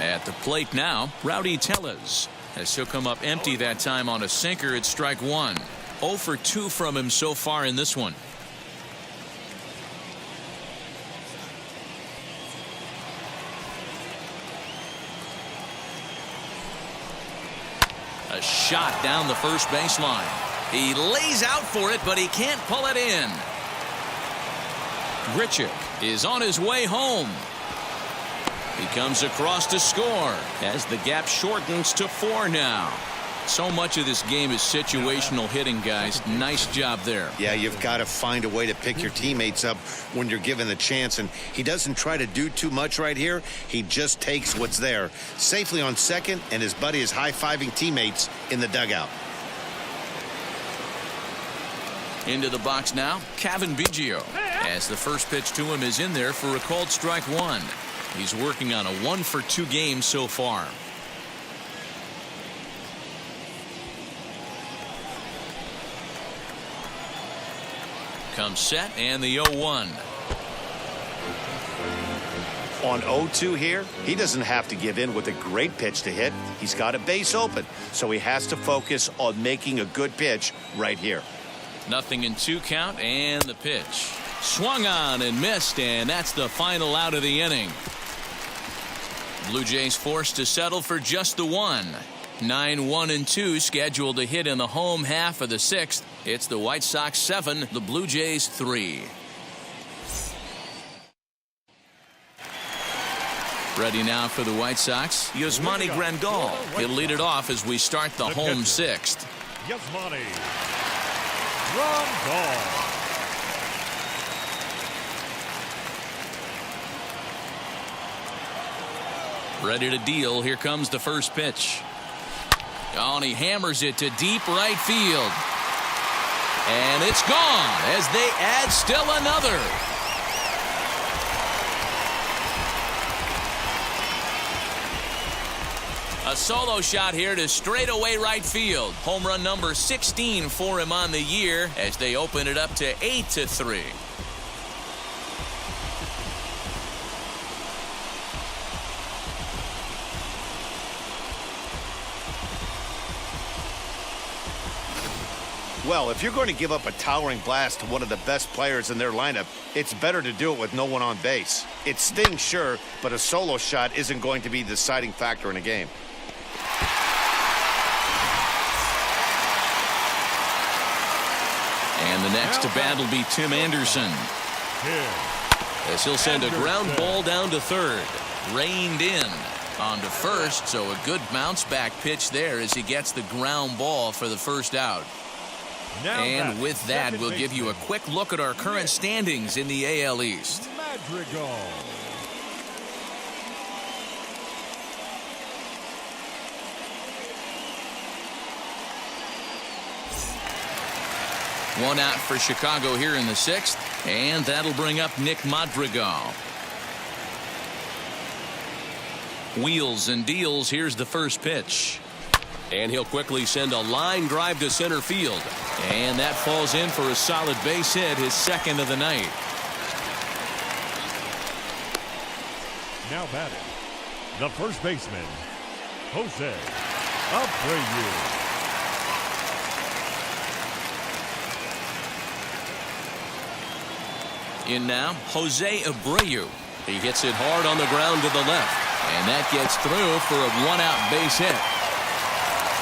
At the plate now, Rowdy Tellez. As he'll come up empty that time on a sinker at strike 1. 0 for 2 from him so far in this one. A shot down the first baseline. He lays out for it, but he can't pull it in. Grichuk is on his way home. He comes across to score as the gap shortens to 4 now. So much of this game is situational hitting, guys. Nice job there. Yeah, you've got to find a way to pick your teammates up when you're given the chance, and he doesn't try to do too much right here. He just takes what's there. Safely on second, and his buddy is high-fiving teammates in the dugout. Into the box now, Cavan Biggio. As the first pitch to him is in there for a called strike 1. He's working on a 1 for 2 game so far. Comes set and the 0-1. On 0-2 here, he doesn't have to give in with a great pitch to hit. He's got a base open, so he has to focus on making a good pitch right here. 0-2 count, and the pitch. Swung on and missed, and that's the final out of the inning. Blue Jays forced to settle for just the 1. 9-1-2 scheduled to hit in the home half of the 6th. It's the White Sox 7, the Blue Jays 3. Ready now for the White Sox, Yasmani Grandal. He'll lead it off as we start the home sixth. Yasmani Grandal. Ready to deal. Here comes the first pitch. Oh, and he hammers it to deep right field. And it's gone as they add still another. A solo shot here to straightaway right field. Home run number 16 for him on the year as they open it up to 8-3. Well, if you're going to give up a towering blast to one of the best players in their lineup, it's better to do it with no one on base. It stings, sure, but a solo shot isn't going to be the deciding factor in a game. And the next to bat will be Tim Anderson. As he'll send a ground ball down to third. Reined in onto first, so a good bounce back pitch there as he gets the ground ball for the first out. And with that, we'll give you a quick look at our current standings in the AL East. Madrigal. One out for Chicago here in the sixth, and that'll bring up Nick Madrigal. Wheels and deals. Here's the first pitch. And he'll quickly send a line drive to center field. And that falls in for a solid base hit, his second of the night. Now batting, the first baseman, Jose Abreu. In now, Jose Abreu. He hits it hard on the ground to the left. And that gets through for a one-out base hit.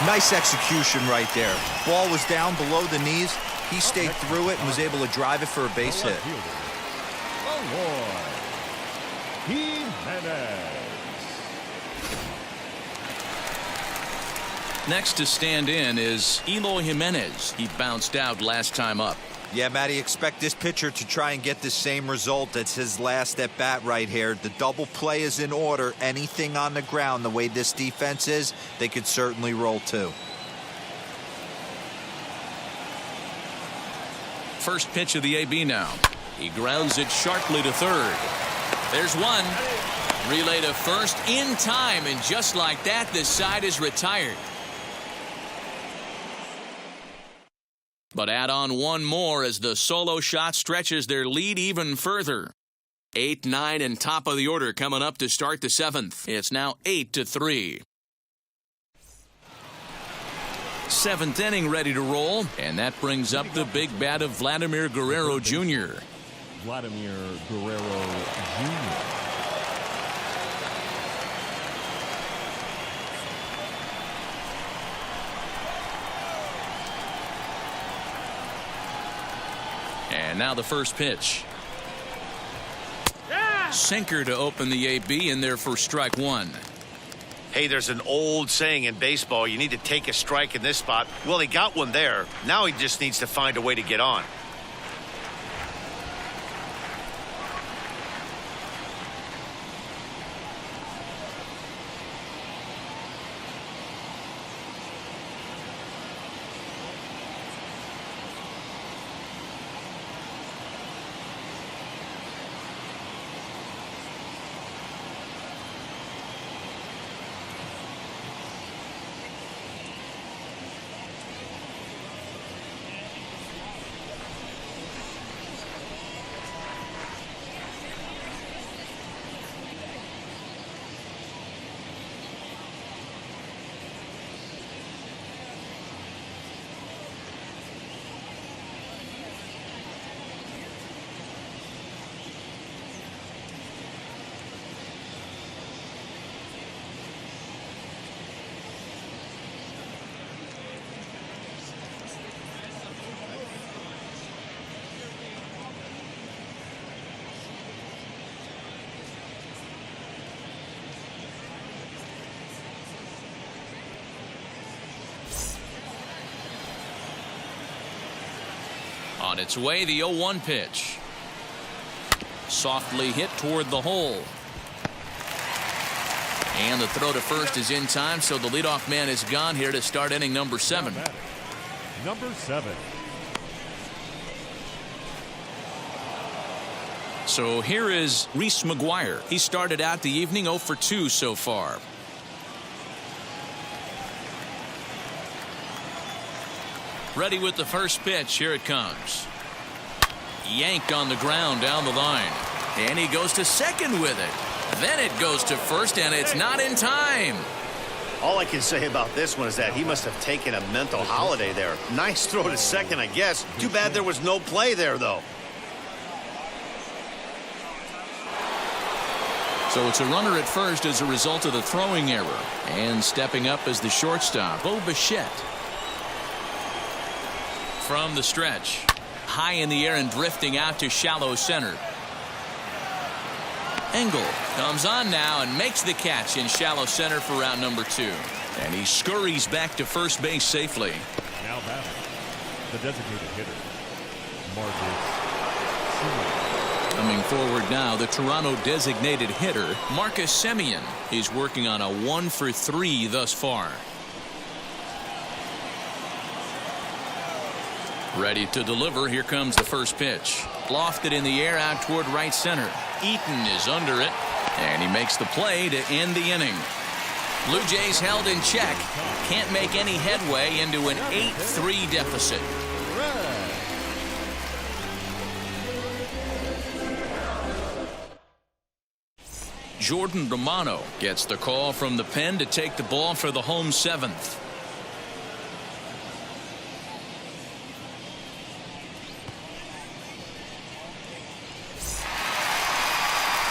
Nice execution right there. Ball was down below the knees. He stayed through it and was able to drive it for a base hit. Next to stand in is Eloy Jimenez. He bounced out last time up. Yeah, Matty, expect this pitcher to try and get the same result. That's his last at bat right here. The double play is in order. Anything on the ground, the way this defense is, they could certainly roll too. First pitch of the AB now. He grounds it sharply to third. There's one. Relay to first in time, and just like that, this side is retired. But add on one more as the solo shot stretches their lead even further. 8-9 and top of the order coming up to start the seventh. It's now 8-3. Seventh inning ready to roll, and that brings up the big bat of Vladimir Guerrero Jr. Vladimir Guerrero Jr. And now the first pitch. Sinker to open the AB in there for strike one. Hey, there's an old saying in baseball, you need to take a strike in this spot. Well, he got one there. Now he just needs to find a way to get on. On its way, the 0-1 pitch. Softly hit toward the hole. And the throw to first is in time, so the leadoff man is gone here to start inning number 7. Number 7. So here is Reese McGuire. He started out the evening 0 for 2 so far. Ready with the first pitch. Here it comes. Yanked on the ground down the line. And he goes to second with it. Then it goes to first, and it's not in time. All I can say about this one is that he must have taken a mental holiday there. Nice throw to second, I guess. Too bad there was no play there, though. So it's a runner at first as a result of the throwing error. And stepping up as the shortstop, Bo Bichette. From the stretch. High in the air and drifting out to shallow center. Engel comes on now and makes the catch in shallow center for round number 2. And he scurries back to first base safely. Now batting, the designated hitter, Marcus Semien. Coming forward now, the Toronto designated hitter, Marcus Semien. He's working on a 1 for 3 thus far. Ready to deliver. Here comes the first pitch. Lofted in the air out toward right center. Eaton is under it, and he makes the play to end the inning. Blue Jays held in check. Can't make any headway into an 8-3 deficit. Jordan Romano gets the call from the pen to take the ball for the home 7th.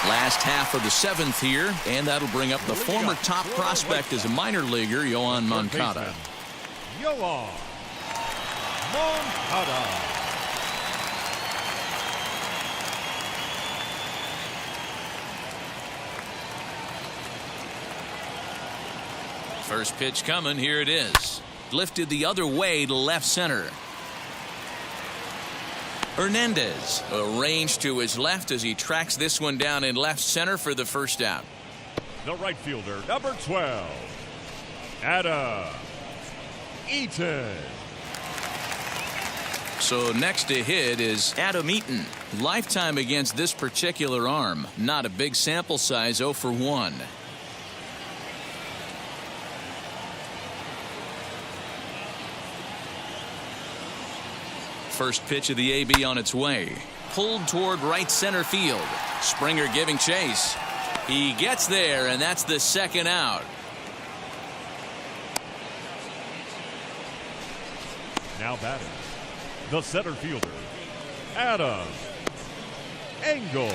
Last half of the 7th here, and that'll bring up the former top prospect as a minor leaguer, Yoan Moncada. Yoan Moncada. First pitch coming. Here it is. Lifted the other way to left center. Hernandez arranged to his left as he tracks this one down in left center for the first out. The right fielder, number 12, Adam Eaton. So next to hit is Adam Eaton. Lifetime against this particular arm. Not a big sample size, 0 for 1. First pitch of the AB on its way. Pulled toward right center field. Springer giving chase. He gets there, and that's the second out. Now batting, the center fielder, Adam Engel.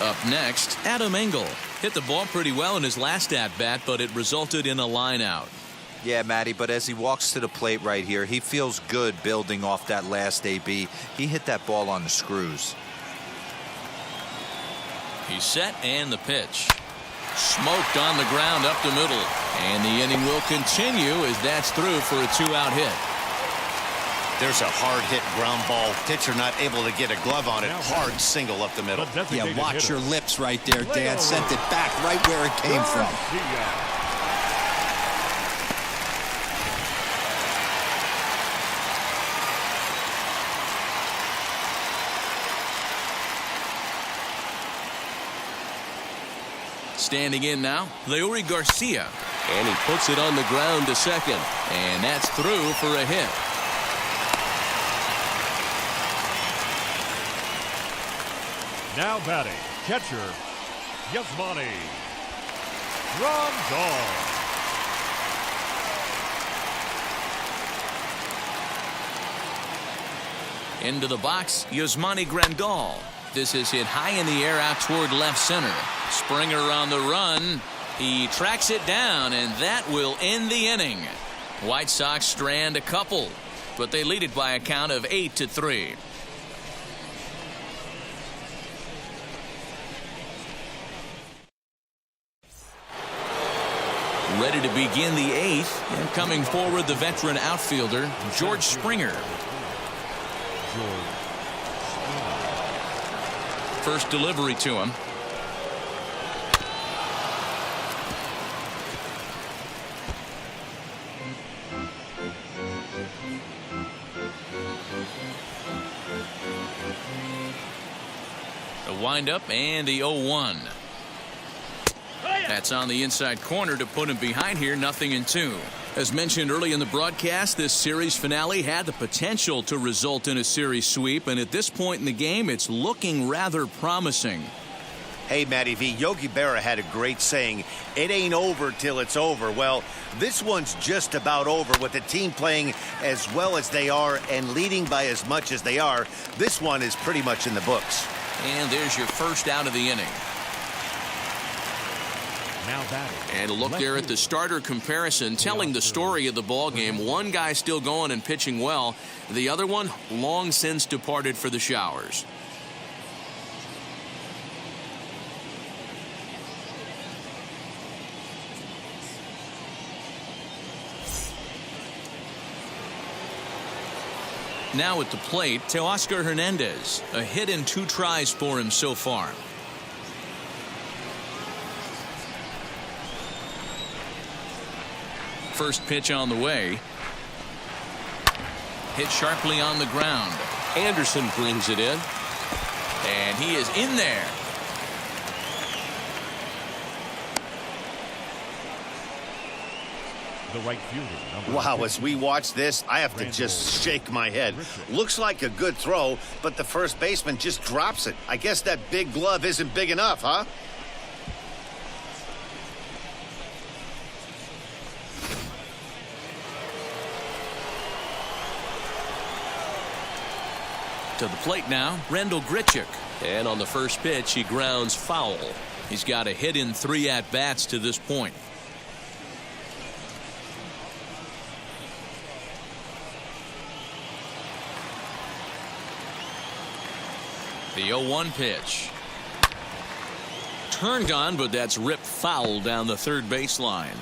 Up next, Adam Engel. Hit the ball pretty well in his last at-bat, but it resulted in a line out. Yeah, Matty, but as he walks to the plate right here, he feels good building off that last AB. He hit that ball on the screws. He's set, and the pitch. Smoked on the ground up the middle. And the inning will continue as that's through for a 2-out hit. There's a hard hit ground ball. Pitcher not able to get a glove on it. Hard single up the middle. Yeah, watch your lips right there, Dan. Sent it back right where it came from. Standing in now, Leury Garcia. And he puts it on the ground to second. And that's through for a hit. Now batting, catcher, Yasmani Grandal. Into the box, Yasmani Grandal. This is hit high in the air out toward left center. Springer on the run. He tracks it down, and that will end the inning. White Sox strand a couple, but they lead it by a count of 8-3. Ready to begin the 8th, and coming forward, the veteran outfielder, George Springer. George. First delivery to him. A windup and the 0-1. That's on the inside corner to put him behind here, 0-2. As mentioned early in the broadcast, this series finale had the potential to result in a series sweep, and at this point in the game, it's looking rather promising. Hey, Matty V, Yogi Berra had a great saying, it ain't over till it's over. Well, this one's just about over with the team playing as well as they are and leading by as much as they are. This one is pretty much in the books. And there's your first out of the inning. Now batting. And a look there at the starter comparison, telling the story of the ball game. One guy still going and pitching well. The other one long since departed for the showers. Now at the plate, Teoscar Hernandez. A hit in 2 tries for him so far. First pitch on the way. Hit sharply on the ground. Anderson brings it in. And he is in there. The right fielder. Wow, as we watch this, I have to just shake my head. Looks like a good throw, but the first baseman just drops it. I guess that big glove isn't big enough, huh? To the plate now, Rendell Grichuk. And on the first pitch, he grounds foul. He's got a hit in 3 at-bats to this point. The 0-1 pitch. Turned on, but that's ripped foul down the third baseline.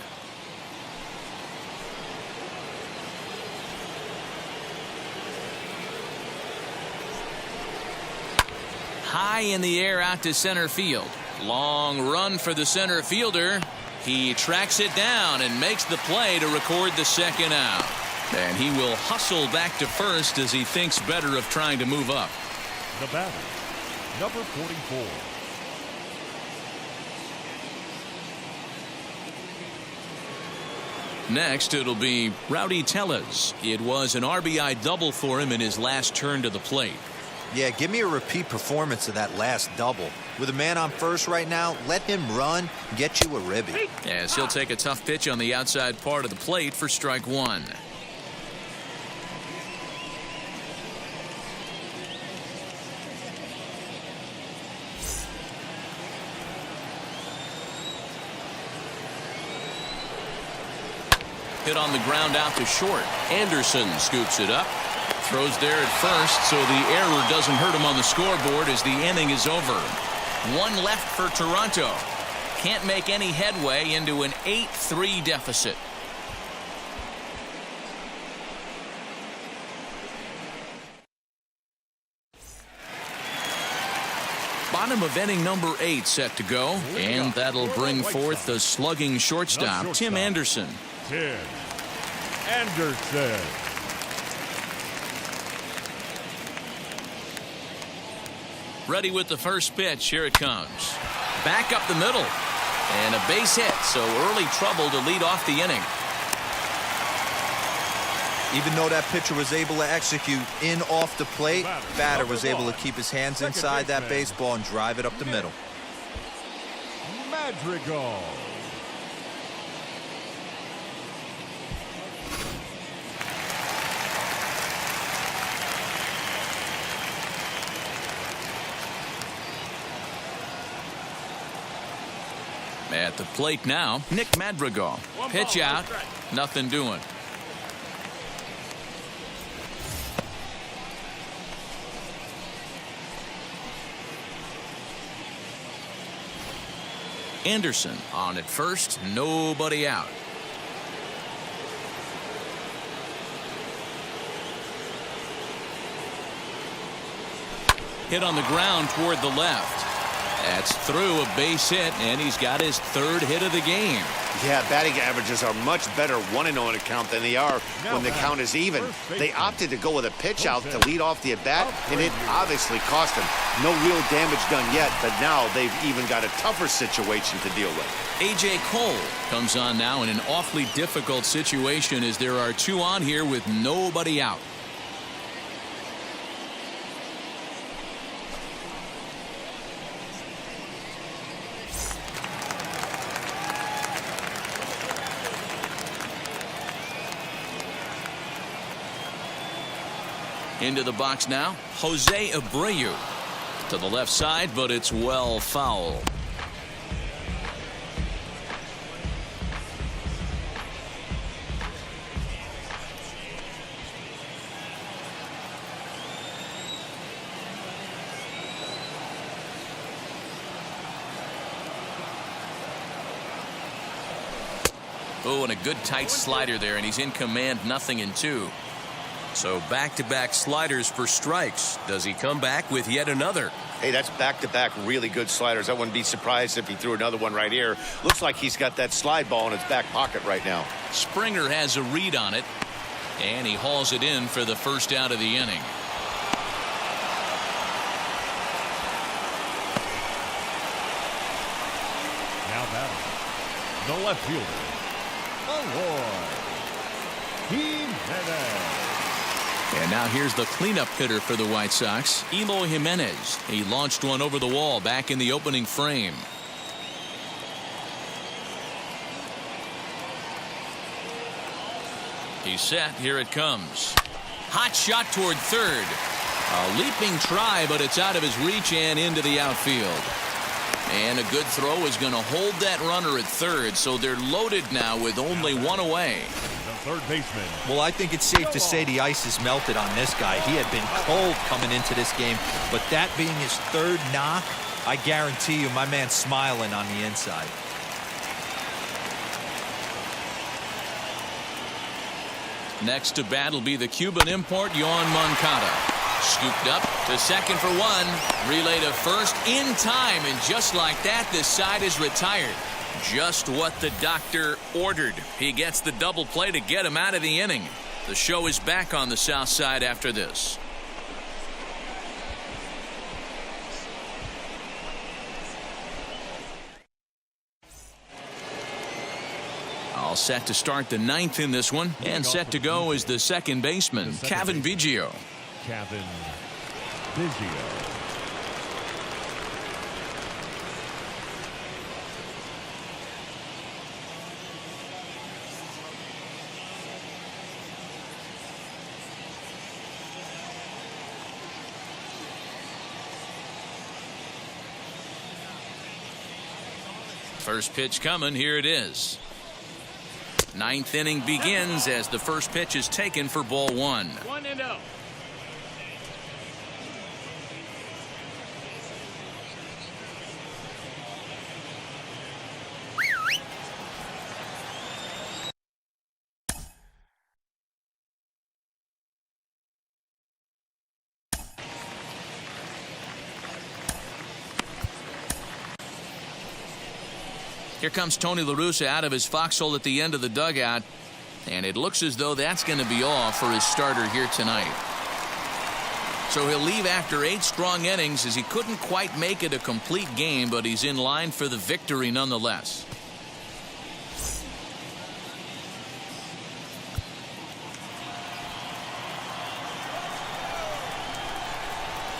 High in the air out to center field. Long run for the center fielder. He tracks it down and makes the play to record the second out. And he will hustle back to first as he thinks better of trying to move up. The batter, number 44. Next, it'll be Rowdy Tellez. It was an RBI double for him in his last turn to the plate. Yeah, give me a repeat performance of that last double. With a man on first right now, let him run, get you a ribby. As he'll take a tough pitch on the outside part of the plate for strike 1. Hit on the ground out to short. Anderson scoops it up. Throws there at first, so the error doesn't hurt him on the scoreboard as the inning is over. 1 left for Toronto. Can't make any headway into an 8-3 deficit. Bottom of inning number 8 set to go, and that'll bring forth the slugging shortstop, Tim Anderson. Tim Anderson. Ready with the first pitch. Here it comes. Back up the middle. And a base hit, so early trouble to lead off the inning. Even though that pitcher was able to execute in off the plate, batter was able to keep his hands inside that baseball and drive it up the middle. Madrigal. At the plate now, Nick Madrigal. Pitch out, nothing doing. Anderson on at first, nobody out. hit on the ground toward the left. That's through a base hit, and he's got his third hit of the game. Yeah, batting averages are much better 1-0 in a count than they are when the count is even. They opted to go with a pitch out to lead off the at-bat, and it obviously cost them. No real damage done yet, but now they've even got a tougher situation to deal with. A.J. Cole comes on now in an awfully difficult situation as there are two on here with nobody out. Into the box now, Jose Abreu. To the left side, but it's well foul. Oh, and a good tight slider there, and he's in command, 0-2. So back-to-back sliders for strikes. Does he come back with yet another? Hey, that's back-to-back really good sliders. I wouldn't be surprised if he threw another one right here. Looks like he's got that slide ball in his back pocket right now. Springer has a read on it, and he hauls it in for the first out of the inning. Now batting, the left fielder, Jimenez. And now here's the cleanup hitter for the White Sox, Eloy Jimenez. He launched one over the wall back in the opening frame. He's set. Here it comes. Hot shot toward third. A leaping try, but it's out of his reach and into the outfield. And a good throw is going to hold that runner at third, so they're loaded now with only one away. The third baseman. Well, I think it's safe to say the ice is melted on this guy. He had been cold coming into this game, but that being his third knock, I guarantee you my man's smiling on the inside. Next to bat will be the Cuban import, Yoan Moncada. Scooped up to second for one. Relay to first in time, and just like that, this side is retired. Just what the doctor ordered. He gets the double play to get him out of the inning. The show is back on the south side after this. All set to start the ninth in this one, and set to go is the second baseman, Cavan Biggio. Cavan Biggio. First pitch coming. Here it is. Ninth inning begins as the first pitch is taken for ball one. 1-0. Here comes Tony La Russa out of his foxhole at the end of the dugout, and it looks as though that's going to be all for his starter here tonight. So he'll leave after 8 strong innings as he couldn't quite make it a complete game, but he's in line for the victory nonetheless.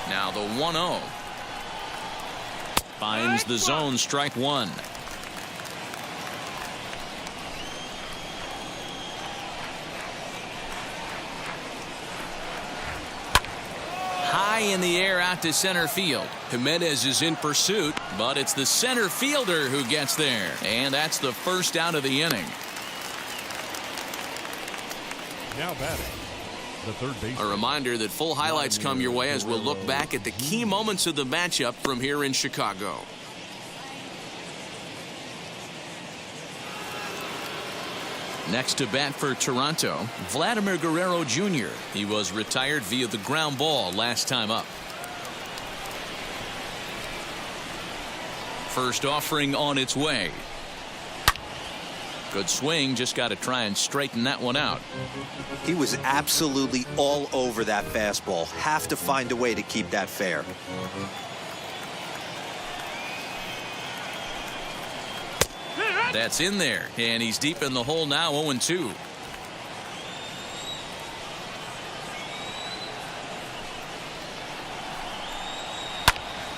Now the 1-0. Finds the zone, strike one. High in the air out to center field. Jimenez is in pursuit, but it's the center fielder who gets there. And that's the first out of the inning. Now batting, the third baseman. A reminder that full highlights come your way as we'll look back at the key moments of the matchup from here in Chicago. Next to bat for Toronto, Vladimir Guerrero Jr. He was retired via the ground ball last time up. first offering on its way. Good swing, just got to try and straighten that one out. He was absolutely all over that fastball. Have to find a way to keep that fair. That's in there, and he's deep in the hole now, 0-2.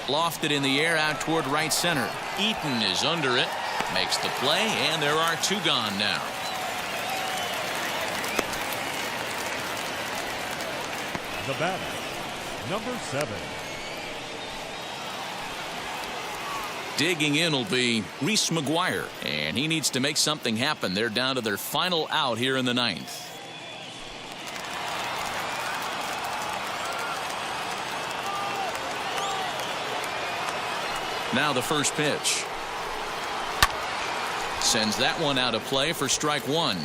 Lofted in the air out toward right center. Eaton is under it, makes the play, and there are 2 gone now. The batter, number 7. Digging in will be Reese McGuire, and he needs to make something happen. They're down to their final out here in the 9th. Now the first pitch. Sends that one out of play for strike 1.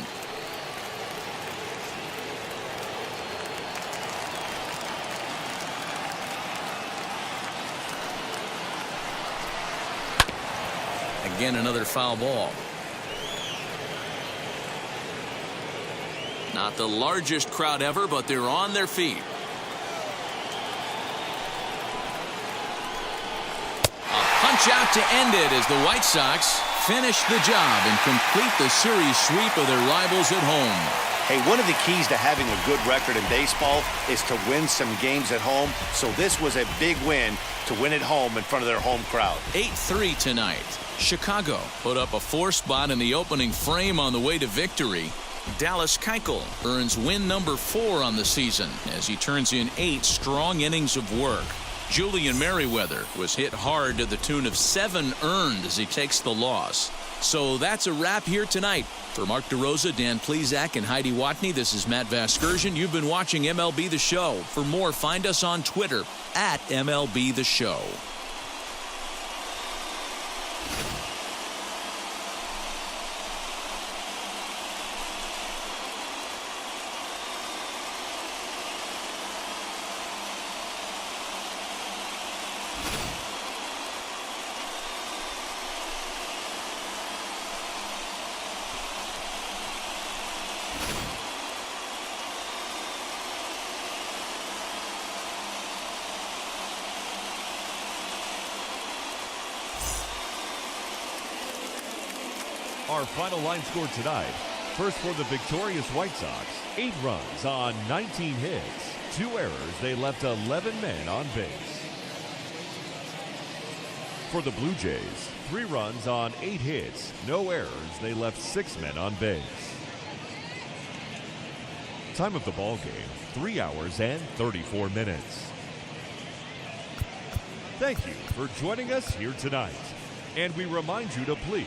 Again, another foul ball. Not the largest crowd ever, but they're on their feet. A punch out to end it as the White Sox finish the job and complete the series sweep of their rivals at home. Hey, one of the keys to having a good record in baseball is to win some games at home. So this was a big win to win at home in front of their home crowd. 8-3 tonight. Chicago put up a 4 spot in the opening frame on the way to victory. Dallas Keuchel earns win number 4 on the season as he turns in 8 strong innings of work. Julian Merriweather was hit hard to the tune of 7 earned as he takes the loss. So that's a wrap here tonight. For Mark DeRosa, Dan Plesac, and Heidi Watney, this is Matt Vasgersian. You've been watching MLB The Show. For more, find us on Twitter at MLB The Show. Our final line score tonight. First for the victorious White Sox, 8 runs on 19 hits. 2 errors, they left 11 men on base. For the Blue Jays, 3 runs on 8 hits. No errors, they left 6 men on base. Time of the ball game, 3 hours and 34 minutes. Thank you for joining us here tonight. And we remind you to please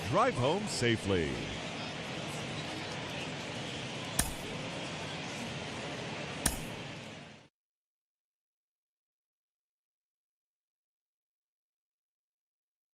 drive home safely.